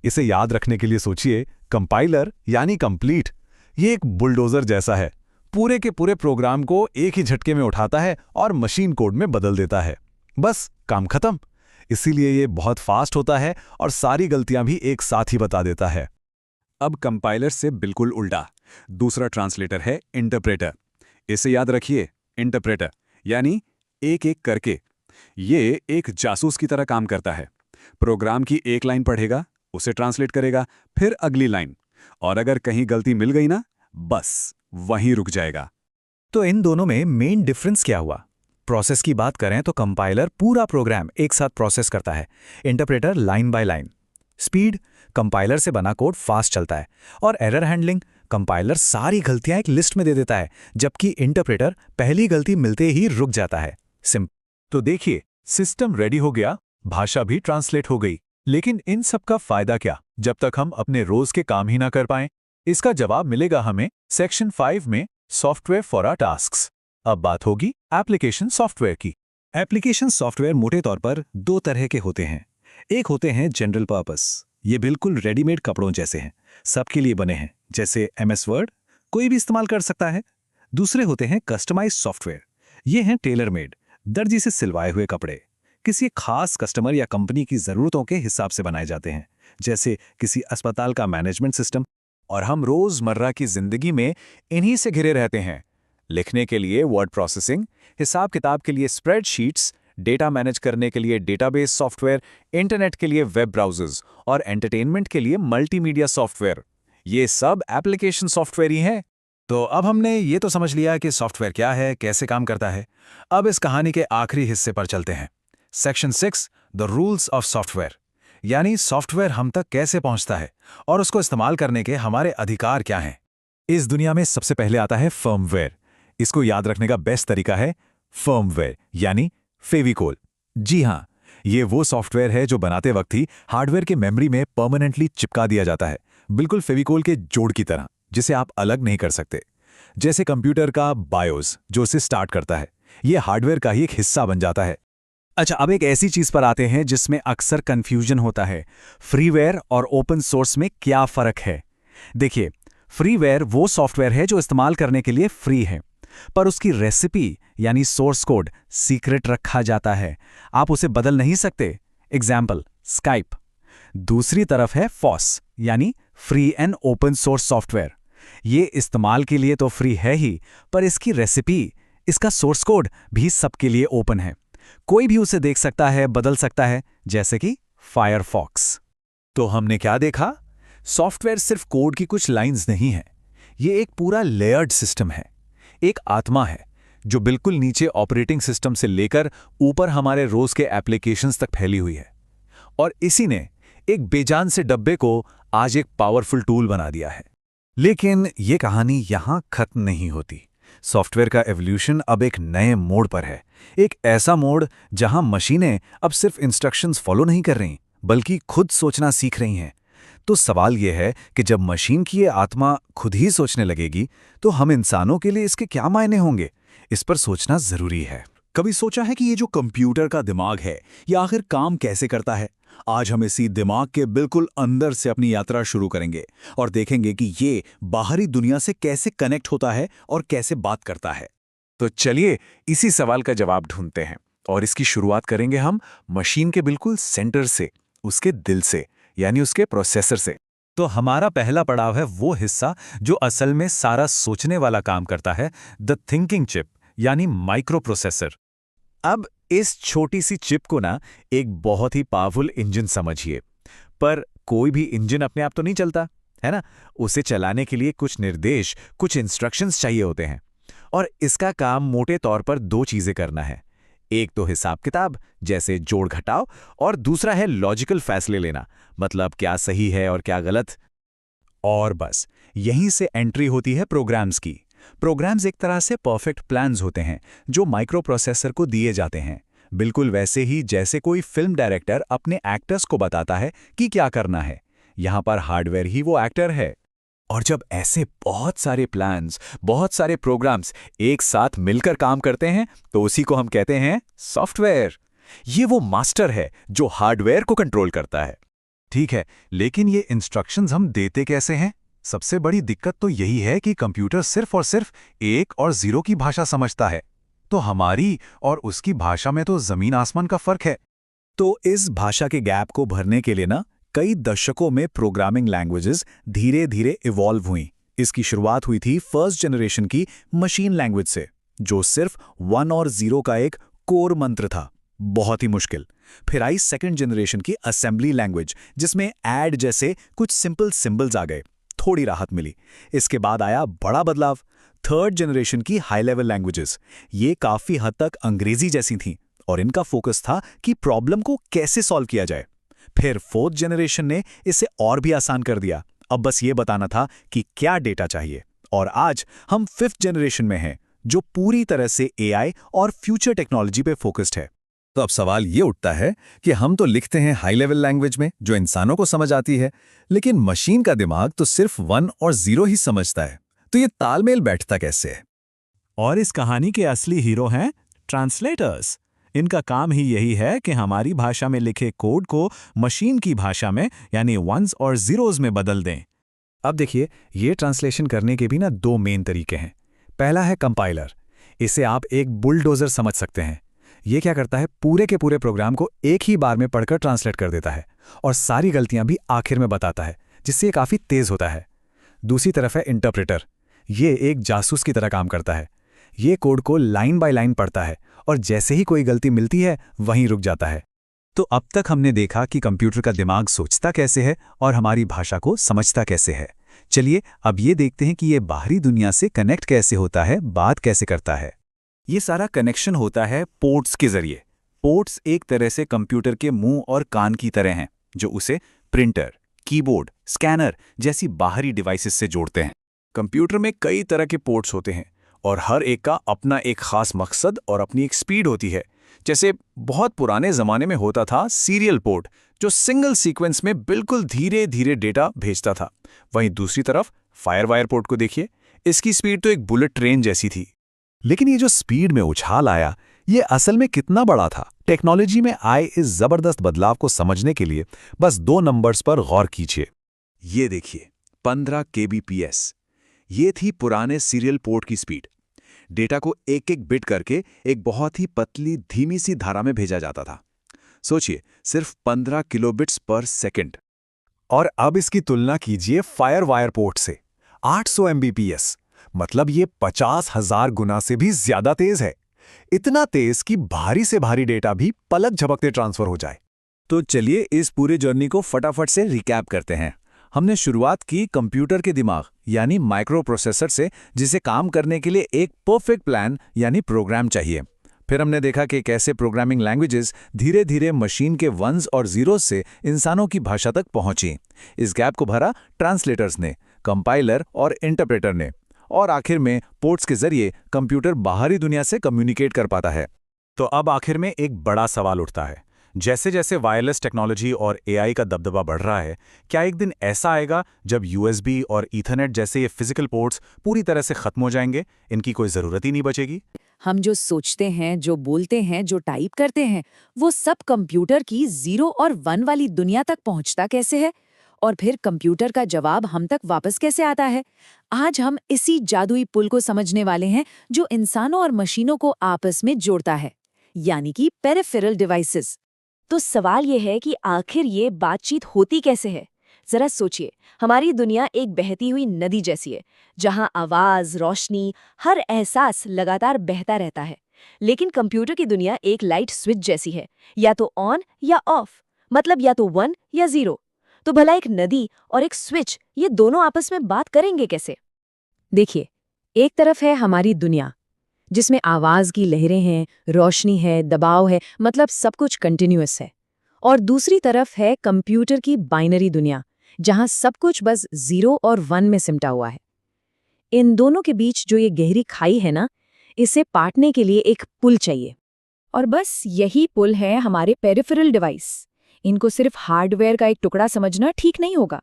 इसे याद रखने के लिए सोचिए, कंपाइलर यानी कंप्लीट। ये एक बुलडोजर जैसा है, पूरे के पूरे प्रोग्राम को एक ही झटके में उठाता है और मशीन कोड में बदल देता है। बस काम खत्म। इसीलिए ये बहुत फास्ट होता है और सारी गलतियां भी एक साथ ही बता देता है। अब कंपाइलर से बिल्कुल उल्टा दूसरा ट्रांसलेटर है इंटरप्रेटर। इसे याद रखिए, इंटरप्रेटर यानी एक एक करके। ये एक जासूस की तरह काम करता है। प्रोग्राम की एक लाइन पढ़ेगा, उसे ट्रांसलेट करेगा, फिर अगली लाइन, और अगर कहीं गलती मिल गई ना, बस वहीं रुक जाएगा। तो इन दोनों में मेन डिफरेंस क्या हुआ? प्रोसेस की बात करें तो कंपाइलर पूरा प्रोग्राम एक साथ प्रोसेस करता है, interpreter line by line. Speed, compiler से बना कोड फास्ट चलता है, और एरर हैंडलिंग, कंपाइलर सारी गलतियां एक लिस्ट में दे देता है, जबकि इंटरप्रेटर पहली गलती मिलते ही रुक जाता है। तो देखिए, सिस्टम रेडी हो गया, भाषा भी ट्रांसलेट हो गई, लेकिन इन सब का फायदा क्या जब तक हम अपने रोज के काम ही ना कर पाएं? इसका जवाब मिलेगा हमें सेक्शन 5 में, सॉफ्टवेयर फॉर आवर टास्क्स। अब बात होगी एप्लीकेशन सॉफ्टवेयर की। एप्लीकेशन सॉफ्टवेयर मोटे तौर पर 2 तरह के होते हैं। एक होते हैं जनरल पर्पस, ये बिल्कुल रेडीमेड कपड़ों जैसे हैं, सबके लिए बने हैं, जैसे MS वर्ड, कोई भी इस्तेमाल कर सकता है। दूसरे होते हैं कस्टमाइज्ड सॉफ्टवेयर, ये हैं टेलर मेड, दर्जी से सिलवाए हुए कपड़े, किसी खास कस्टमर या कंपनी की ज़रूरतों के हिसाब से बनाए जाते हैं, जैसे किसी अस्पताल का मैनेजमेंट सिस्टम। और हम रोज़मर्रा की ज़िंदगी में इन्हीं से घिरे रहते हैं। लिखने के लिए वर्ड प्रोसेसिंग, हिसाब किताब के लिए स्प्रेडशीट्स, डेटा मैनेज करने के लिए डेटाबेस सॉफ्टवेयर, इंटरनेट के लिए वेब ब्राउज़र्स, और एंटरटेनमेंट के लिए मल्टीमीडिया सॉफ्टवेयर। ये सब एप्लीकेशन सॉफ्टवेयर ही हैं। तो अब हमने ये तो समझ लिया कि सॉफ्टवेयर क्या है, कैसे काम करता है। अब इस कहानी के आखिरी हिस्से पर चलते हैं, section 6, the rules of software, यानी सॉफ्टवेयर हम तक कैसे पहुंचता है और उसको इस्तेमाल करने के हमारे अधिकार क्या हैं। इस दुनिया में सबसे पहले आता है फर्मवेयर। इसको याद रखने का बेस्ट तरीका है फर्मवेयर यानी फेविकोल। जी हाँ, ये वो सॉफ्टवेयर है जो बनाते वक्त ही हार्डवेयर के मेमोरी में परमानेंटली चिपका दिया जाता है, बिल्कुल फेविकोल के जोड़ की तरह, जिसे आप अलग नहीं कर सकते। जैसे कंप्यूटर का बायोस जो उसे स्टार्ट करता है, ये हार्डवेयर का ही एक हिस्सा बन जाता है। अच्छा, अब एक ऐसी चीज पर आते हैं जिसमें अक्सर कंफ्यूजन होता है, फ्रीवेयर और ओपन सोर्स में क्या फर्क है। देखिए, फ्रीवेयर वो सॉफ्टवेयर है जो इस्तेमाल करने के लिए फ्री है, पर उसकी रेसिपी यानी सोर्स कोड सीक्रेट रखा जाता है, आप उसे बदल नहीं सकते। Example, Skype. दूसरी तरफ है FOSS यानी free and open source software. ये इस्तेमाल के लिए तो फ्री है ही, पर इसकी रेसिपी, इसका सोर्स कोड भी सबके लिए ओपन है। कोई भी उसे देख सकता है, बदल सकता है, जैसे कि फायरफॉक्स। तो हमने क्या देखा? सॉफ्टवेयर सिर्फ कोड की कुछ लाइंस नहीं है, ये एक पूरा लेयर्ड सिस्टम है, एक आत्मा है जो बिल्कुल नीचे ऑपरेटिंग सिस्टम से लेकर ऊपर हमारे रोज के एप्लीकेशंस तक फैली हुई है। और इसी ने एक बेजान से डब्बे को आज एक पावरफुल टूल बना दिया है। लेकिन ये कहानी यहां खत्म नहीं होती। सॉफ्टवेयर का एवोल्यूशन अब एक नए मोड़ पर है, एक ऐसा मोड़ जहां मशीनें अब सिर्फ इंस्ट्रक्शंस फॉलो नहीं कर रही, बल्कि खुद सोचना सीख रही हैं। तो सवाल यह है कि जब मशीन की ये आत्मा खुद ही सोचने लगेगी, तो हम इंसानों के लिए इसके क्या मायने होंगे? इस पर सोचना जरूरी है। कभी सोचा है कि ये जो कंप्यूटर का दिमाग है, ये आखिर काम कैसे करता है? आज हम इसी दिमाग के बिल्कुल अंदर से अपनी यात्रा शुरू करेंगे और देखेंगे कि ये बाहरी दुनिया से कैसे कनेक्ट होता है और कैसे बात करता है। तो चलिए इसी सवाल का जवाब ढूंढते हैं, और इसकी शुरुआत करेंगे हम मशीन के बिल्कुल सेंटर से, उसके दिल से, यानी उसके प्रोसेसर से। तो हमारा पहला पड़ाव है वो हिस्सा जो असल में सारा सोचने वाला काम करता है, द थिंकिंग चिप यानी माइक्रो प्रोसेसर। अब इस छोटी सी चिप को ना एक बहुत ही पावरफुल इंजन समझिए, पर कोई भी इंजन अपने आप तो नहीं चलता, है ना? उसे चलाने के लिए कुछ निर्देश, कुछ इंस्ट्रक्शंस चाहिए होते हैं, और इसका काम मोटे तौर पर दो चीजें करना है। एक तो हिसाब किताब, जैसे जोड़ घटाव, और दूसरा है लॉजिकल फैसले लेना, मतलब क्या सही है और क्या गलत। और बस यहीं से एंट्री होती है प्रोग्राम्स की। प्रोग्राम्स एक तरह से परफेक्ट प्लान्स होते हैं जो माइक्रो प्रोसेसर को दिए जाते हैं, बिल्कुल वैसे ही जैसे कोई फिल्म डायरेक्टर अपने एक्टर्स को बताता है कि क्या करना है। यहां पर हार्डवेयर ही वो एक्टर है। और जब ऐसे बहुत सारे प्लान्स, बहुत सारे प्रोग्राम्स एक साथ मिलकर काम करते हैं, तो उसी को हम कहते हैं सॉफ्टवेयर। ये वो मास्टर है जो हार्डवेयर को कंट्रोल करता है। ठीक है, लेकिन ये इंस्ट्रक्शंस हम देते कैसे हैं? सबसे बड़ी दिक्कत तो यही है कि कंप्यूटर सिर्फ और सिर्फ 1 और 0 की भाषा समझता है। तो हमारी और उसकी भाषा में तो जमीन आसमान का फर्क है। तो इस भाषा के गैप को भरने के लिए ना कई दशकों में प्रोग्रामिंग लैंग्वेजेस धीरे धीरे इवॉल्व हुई। इसकी शुरुआत हुई थी फर्स्ट जनरेशन की मशीन लैंग्वेज से, जो सिर्फ 1 और 0 का एक कोर मंत्र था, बहुत ही मुश्किल। फिर आई सेकंड जनरेशन की असेंबली लैंग्वेज, जिसमें ऐड जैसे कुछ सिंपल सिंबल्स आ गए, थोड़ी राहत मिली। इसके बाद आया बड़ा बदलाव, थर्ड जनरेशन की हाई लेवल लैंग्वेजेस। ये काफी हद तक अंग्रेजी जैसी थीं और इनका फोकस था कि प्रॉब्लम को कैसे सॉल्व किया जाए। फिर फोर्थ जनरेशन ने इसे और भी आसान कर दिया, अब बस ये बताना था कि क्या डेटा चाहिए। और आज हम फिफ्थ जनरेशन में हैं, जो पूरी तरह से एआई और फ्यूचर टेक्नोलॉजी पे फोकस्ड है। तो अब सवाल ये उठता है कि हम तो लिखते हैं हाई लेवल लैंग्वेज में जो इंसानों को समझ आती है, लेकिन मशीन का दिमाग तो सिर्फ 1 और 0 ही समझता है। तो ये तालमेल बैठता कैसे है? और इस कहानी के असली हीरो हैं ट्रांसलेटर्स। इनका काम ही यही है कि हमारी भाषा में लिखे कोड को मशीन की भाषा में यानी 1s और 0s में बदल दें। अब देखिए, ये ट्रांसलेशन करने के भी ना दो मेन तरीके हैं। पहला है कंपाइलर। इसे आप एक बुलडोजर समझ सकते हैं। ये क्या करता है, पूरे के पूरे प्रोग्राम को एक ही बार में पढ़कर ट्रांसलेट कर देता है और सारी गलतियां भी आखिर में बताता है, जिससे ये काफी तेज होता है। दूसरी तरफ है इंटरप्रेटर। ये एक जासूस की तरह काम करता है। ये कोड को लाइन बाय लाइन पढ़ता है और जैसे ही कोई गलती मिलती है वहीं रुक जाता है। तो अब तक हमने देखा कि कंप्यूटर का दिमाग सोचता कैसे है और हमारी भाषा को समझता कैसे है। चलिए अब ये देखते हैं कि ये बाहरी दुनिया से कनेक्ट कैसे होता है, बात कैसे करता है। ये सारा कनेक्शन होता है पोर्ट्स के जरिए। पोर्ट्स एक तरह से कंप्यूटर के मुंह और कान की तरह हैं, जो उसे प्रिंटर, कीबोर्ड, स्कैनर जैसी बाहरी डिवाइसेस से जोड़ते हैं। कंप्यूटर में कई तरह के पोर्ट्स होते हैं और हर एक का अपना एक खास मकसद और अपनी एक स्पीड होती है। जैसे बहुत पुराने ज़माने में होता था सीरियल पोर्ट, जो सिंगल सीक्वेंस में बिल्कुल धीरे धीरे डेटा भेजता था। वहीं दूसरी तरफ फायरवायर पोर्ट को देखिए, इसकी स्पीड तो एक बुलेट ट्रेन जैसी थी। लेकिन ये जो स्पीड में उछाल आया, ये असल में कितना बड़ा था? टेक्नोलॉजी में आए इस जबरदस्त बदलाव को समझने के लिए बस 2 नंबर्स पर गौर कीजिए। ये देखिए 15 kbps। ये थी पुराने सीरियल पोर्ट की स्पीड। डेटा को एक एक बिट करके एक बहुत ही पतली धीमी सी धारा में भेजा जाता था। सोचिए, सिर्फ 15 किलोबिट्स पर सेकंड। और अब इसकी तुलना कीजिए फायर वायर पोर्ट से। 800 एमबीपीएस, मतलब ये 50,000 गुना से भी ज्यादा तेज है। इतना तेज कि भारी से भारी डेटा भी पलक झपकते ट्रांसफर हो जाए। तो चलिए इस पूरे जर्नी को फटाफट से रिकैप करते हैं। हमने शुरुआत की कंप्यूटर के दिमाग यानी माइक्रो प्रोसेसर से, जिसे काम करने के लिए एक परफेक्ट प्लान यानी प्रोग्राम चाहिए। फिर हमने देखा कि कैसे प्रोग्रामिंग लैंग्वेजेस धीरे धीरे मशीन के वंस और जीरोस से इंसानों की भाषा तक पहुंची। इस गैप को भरा ट्रांसलेटर्स ने, कंपाइलर और इंटरप्रेटर ने, और आखिर में पोर्ट्स के जरिए कंप्यूटर बाहरी दुनिया से कम्युनिकेट कर पाता है। तो अब आखिर में एक बड़ा सवाल उठता है, जैसे जैसे वायरलेस टेक्नोलॉजी और एआई का दबदबा बढ़ रहा है, क्या एक दिन ऐसा आएगा जब यूएसबी और ईथरनेट जैसे ये फिजिकल पोर्ट्स पूरी तरह से खत्म हो जाएंगे, इनकी कोई ज़रूरत ही नहीं बचेगी? हम जो सोचते हैं, जो बोलते हैं, जो टाइप करते हैं, वो सब कंप्यूटर की 0 और 1 वाली दुनिया तक पहुंचता कैसे है? और फिर कंप्यूटर का जवाब हम तक वापस कैसे आता है? आज हम इसी जादुई पुल को समझने वाले हैं जो इंसानों और मशीनों को आपस में जोड़ता है, यानी कि पेरिफेरल डिवाइसेस। तो सवाल ये है कि आखिर ये बातचीत होती कैसे है? जरा सोचिए, हमारी दुनिया एक बहती हुई नदी जैसी है, जहां आवाज, रोशनी, हर एहसास लगातार बहता रहता है। लेकिन कंप्यूटर की दुनिया एक लाइट स्विच जैसी है, या तो ऑन या ऑफ, मतलब या तो 1 या 0। तो भला एक नदी और एक स्विच, ये दोनों आपस में बात करेंगे कैसे? देखिए, एक तरफ है हमारी दुनिया, जिसमें आवाज की लहरें हैं, रोशनी है, दबाव है, मतलब सब कुछ कंटिन्यूअस है। और दूसरी तरफ है कंप्यूटर की बाइनरी दुनिया, जहां सब कुछ बस 0 और 1 में सिमटा हुआ है। इन दोनों के बीच जो ये गहरी खाई है ना, इसे पाटने के लिए एक पुल चाहिए। और बस यही पुल है हमारे पेरिफेरल डिवाइस। इनको सिर्फ हार्डवेयर का एक टुकड़ा समझना ठीक नहीं होगा।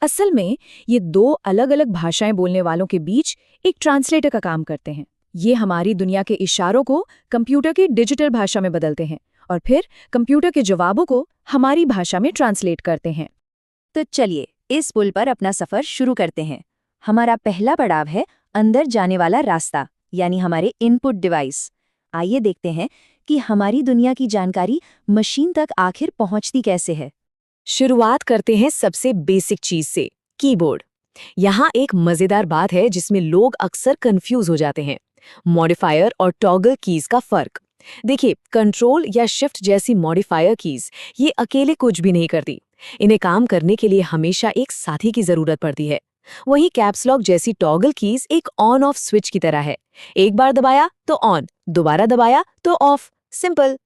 असल में ये 2 अलग-अलग भाषाएं बोलने वालों के बीच एक ट्रांसलेटर का काम करते हैं। ये हमारी दुनिया के इशारों को कंप्यूटर की डिजिटल भाषा में बदलते हैं और फिर कंप्यूटर के जवाबों को हमारी भाषा में ट्रांसलेट करते हैं। तो चलिए इस पुल पर अपना सफर शुरू करते हैं। हमारा पहला पड़ाव है अंदर जाने वाला रास्ता, यानी हमारे इनपुट डिवाइस। आइए देखते हैं कि हमारी दुनिया की जानकारी मशीन तक आखिर पहुंचती कैसे है। शुरुआत करते हैं सबसे बेसिक चीज से, कीबोर्ड। यहाँ एक मजेदार बात है जिसमें लोग अक्सर कंफ्यूज हो जाते हैं, मॉडिफायर और टॉगल कीज का फर्क। देखिए, कंट्रोल या शिफ्ट जैसी मॉडिफायर कीज ये अकेले कुछ भी नहीं करती। इन्हें काम करने के लिए हमेशा एक साथी की जरूरत पड़ती है। वहीं कैप्स लॉक जैसी टॉगल कीज एक ऑन ऑफ स्विच की तरह है। एक बार दबाया तो ऑन, दोबारा दबाया तो ऑफ, सिंपल।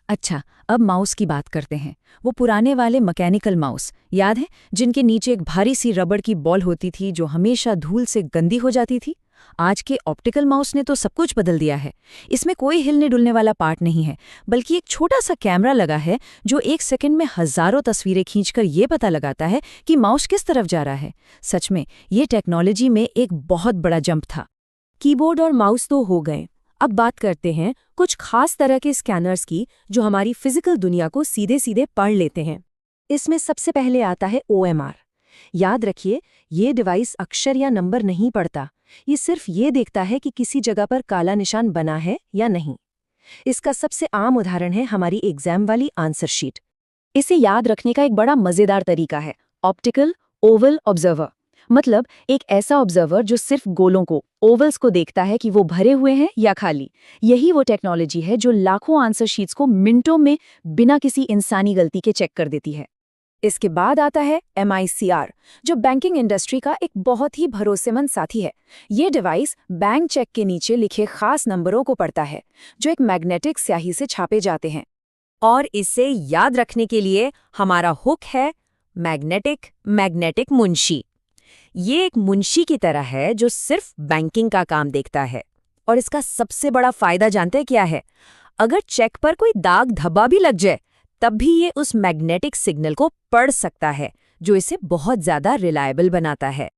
अच्छा, अब माउस की बात करते हैं। वो पुराने वाले मैकेनिकल माउस, याद है, जिनके नीचे एक भारी सी रबड़ की बॉल होती थी जो हमेशा धूल से गंदी हो जाती थी। आज के ऑप्टिकल माउस ने तो सब कुछ बदल दिया है। इसमें कोई हिलने डुलने वाला पार्ट नहीं है, बल्कि एक छोटा सा कैमरा लगा है जो 1 सेकंड में हजारों तस्वीरें खींचकर ये पता लगाता है कि माउस किस तरफ जा रहा है। सच में ये टेक्नोलॉजी में एक बहुत बड़ा जंप था। कीबोर्ड और माउस तो हो गए, अब बात करते हैं कुछ खास तरह के स्कैनर्स की जो हमारी फिजिकल दुनिया को सीधे सीधे पढ़ लेते हैं। इसमें सबसे पहले आता है OMR। याद रखिए, ये डिवाइस अक्षर या नंबर नहीं पढ़ता, ये सिर्फ ये देखता है कि किसी जगह पर काला निशान बना है या नहीं। इसका सबसे आम उदाहरण है हमारी एग्जाम वाली आंसर शीट। इसे याद रखने का एक बड़ा मजेदार तरीका है, ऑप्टिकल ओवल ऑब्जर्वर। मतलब एक ऐसा ऑब्जर्वर जो सिर्फ गोलों को, ओवल्स को देखता है कि वो भरे हुए हैं या खाली। यही वो टेक्नोलॉजी है जो लाखों आंसर शीट्स को मिनटों में बिना किसी इंसानी गलती के चेक कर देती है। इसके बाद आता है MICR, जो बैंकिंग इंडस्ट्री का एक बहुत ही भरोसेमंद साथी है। ये डिवाइस बैंक चेक के नीचे लिखे खास नंबरों को पढ़ता है, जो एक मैग्नेटिक स्याही से छापे जाते हैं। और इसे याद रखने के लिए हमारा हुक है मैग्नेटिक मुंशी। ये एक मुंशी की तरह है जो सिर्फ बैंकिंग का काम देखता है। और इसका सबसे बड़ा फायदा जानते हैं क्या है? अगर चेक पर कोई दाग धब्बा भी लग जाए, तब भी ये उस मैग्नेटिक सिग्नल को पढ़ सकता है, जो इसे बहुत ज्यादा रिलायबल बनाता है।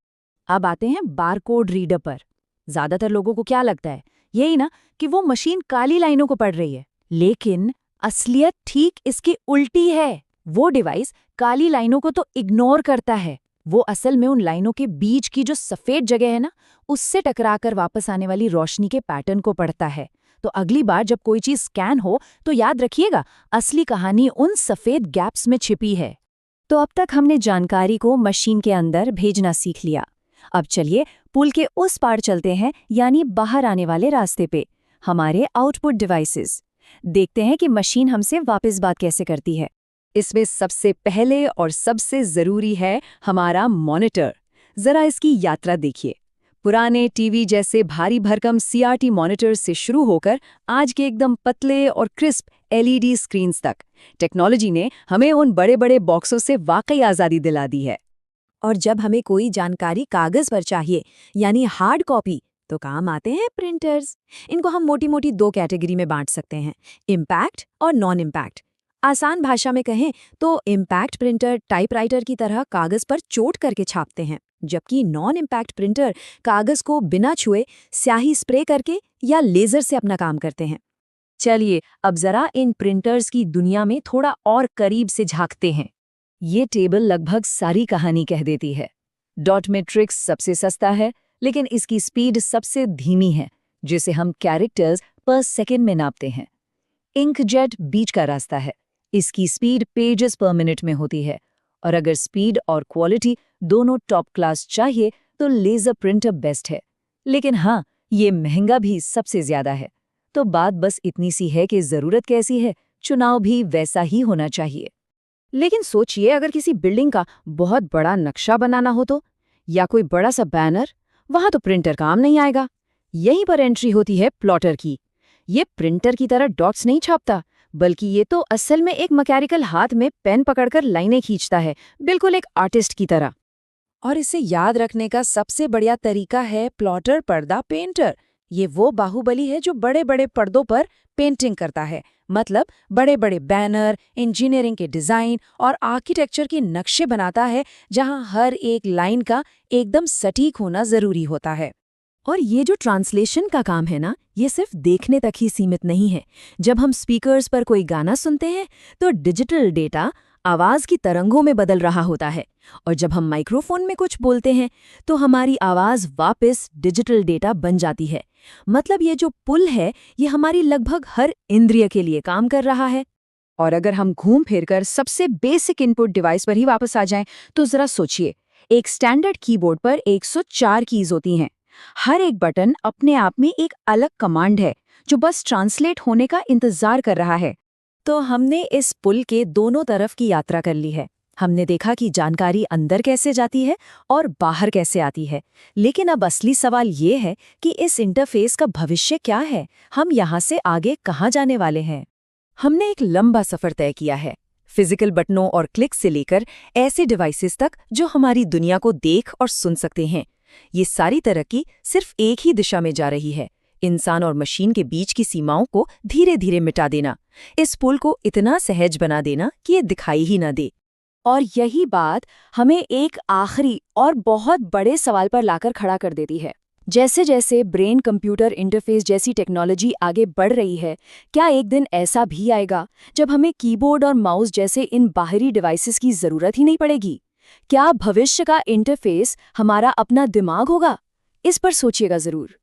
अब आते हैं बारकोड रीडर पर। ज्यादातर लोगों को क्या लगता है, यही ना, कि वो मशीन काली लाइनों को पढ़ रही है। लेकिन असलियत ठीक इसकी उल्टी है। वो डिवाइस काली लाइनों को तो इग्नोर करता है। वो असल में उन लाइनों के बीच की जो सफेद जगह है ना, उससे टकराकर वापस आने वाली रोशनी के पैटर्न को पढ़ता है। तो अगली बार जब कोई चीज स्कैन हो तो याद रखिएगा, असली कहानी उन सफेद गैप्स में छिपी है। तो अब तक हमने जानकारी को मशीन के अंदर भेजना सीख लिया। अब चलिए पुल के उस पार चलते हैं, यानी बाहर आने वाले रास्ते पे, हमारे आउटपुट डिवाइसेस। देखते हैं कि मशीन हमसे वापस बात कैसे करती है। इसमें सबसे पहले और सबसे जरूरी है हमारा मॉनिटर। जरा इसकी यात्रा देखिए। पुराने टीवी जैसे भारी भरकम CRT मॉनिटर से शुरू होकर आज के एकदम पतले और क्रिस्प LED स्क्रीन्स तक, टेक्नोलॉजी ने हमें उन बड़े बड़े बॉक्सों से वाकई आज़ादी दिला दी है। और जब हमें कोई जानकारी कागज पर चाहिए, यानी हार्ड कॉपी, तो काम आते हैं प्रिंटर्स। इनको हम मोटी मोटी 2 कैटेगरी में बांट सकते हैं, इम्पैक्ट और नॉन इम्पैक्ट। आसान भाषा में कहें तो इम्पैक्ट प्रिंटर टाइपराइटर की तरह कागज पर चोट करके छापते हैं, जबकि नॉन इम्पैक्ट प्रिंटर कागज को बिना छुए स्याही स्प्रे करके या लेजर से अपना काम करते हैं। चलिए अब जरा इन प्रिंटर्स की दुनिया में थोड़ा और करीब से झांकते हैं। ये टेबल लगभग सारी कहानी कह देती है। डॉट मैट्रिक्स सबसे सस्ता है, लेकिन इसकी स्पीड सबसे धीमी है, जिसे हम कैरेक्टर्स पर सेकंड में नापते हैं। इंकजेट बीच का रास्ता है, इसकी स्पीड पेजेस पर मिनट में होती है। और अगर स्पीड और क्वालिटी दोनों टॉप क्लास चाहिए तो लेजर प्रिंटर बेस्ट है। लेकिन हाँ, ये महंगा भी सबसे ज्यादा है। तो बात बस इतनी सी है कि जरूरत कैसी है, चुनाव भी वैसा ही होना चाहिए। लेकिन सोचिए, अगर किसी बिल्डिंग का बहुत बड़ा नक्शा बनाना हो तो, या कोई बड़ा सा बैनर, वहां तो प्रिंटर काम नहीं आएगा। यहीं पर एंट्री होती है प्लॉटर की। ये प्रिंटर की तरह डॉट्स नहीं छापता, बल्कि ये तो असल में एक मैकेनिकल हाथ में पेन पकड़कर लाइनें खींचता है, बिल्कुल एक आर्टिस्ट की तरह। और इसे याद रखने का सबसे बढ़िया तरीका है प्लॉटर पर्दा पेंटर। ये वो बाहुबली है जो बड़े बड़े पर्दों पर पेंटिंग करता है, मतलब बड़े बड़े बैनर, इंजीनियरिंग के डिजाइन और आर्किटेक्चर के नक्शे बनाता है, जहां हर एक लाइन का एकदम सटीक होना जरूरी होता है। और ये जो ट्रांसलेशन का काम है ना, ये सिर्फ देखने तक ही सीमित नहीं है। जब हम स्पीकर्स पर कोई गाना सुनते हैं तो डिजिटल डेटा आवाज की तरंगों में बदल रहा होता है, और जब हम माइक्रोफोन में कुछ बोलते हैं तो हमारी आवाज वापस डिजिटल डेटा बन जाती है। मतलब ये जो पुल है, ये हमारी लगभग हर इंद्रिय के लिए काम कर रहा है। और अगर हम घूम फिरकर सबसे बेसिक इनपुट डिवाइस पर ही वापस आ जाएं, तो जरा सोचिए, एक स्टैंडर्ड कीबोर्ड पर 104 कीज होती हैं। हर एक बटन अपने आप में एक अलग कमांड है, जो बस ट्रांसलेट होने का इंतजार कर रहा है। तो हमने इस पुल के दोनों तरफ की यात्रा कर ली है। हमने देखा कि जानकारी अंदर कैसे जाती है और बाहर कैसे आती है। लेकिन अब असली सवाल ये है कि इस इंटरफेस का भविष्य क्या है? हम यहाँ से आगे कहाँ जाने वाले हैं? हमने एक लंबा सफर तय किया है, फिजिकल बटनों और क्लिक से लेकर ऐसे डिवाइसेस तक जो हमारी दुनिया को देख और सुन सकते हैं। ये सारी तरक्की सिर्फ एक ही दिशा में जा रही है, इंसान और मशीन के बीच की सीमाओं को धीरे धीरे मिटा देना, इस पुल को इतना सहज बना देना कि ये दिखाई ही न दे। और यही बात हमें एक आखिरी और बहुत बड़े सवाल पर लाकर खड़ा कर देती है। जैसे जैसे ब्रेन कंप्यूटर इंटरफेस जैसी टेक्नोलॉजी आगे बढ़ रही है, क्या एक दिन ऐसा भी आएगा जब हमें कीबोर्ड और माउस जैसे इन बाहरी डिवाइसेस की जरूरत ही नहीं पड़ेगी? क्या भविष्य का इंटरफेस हमारा अपना दिमाग होगा? इस पर सोचिएगा जरूर।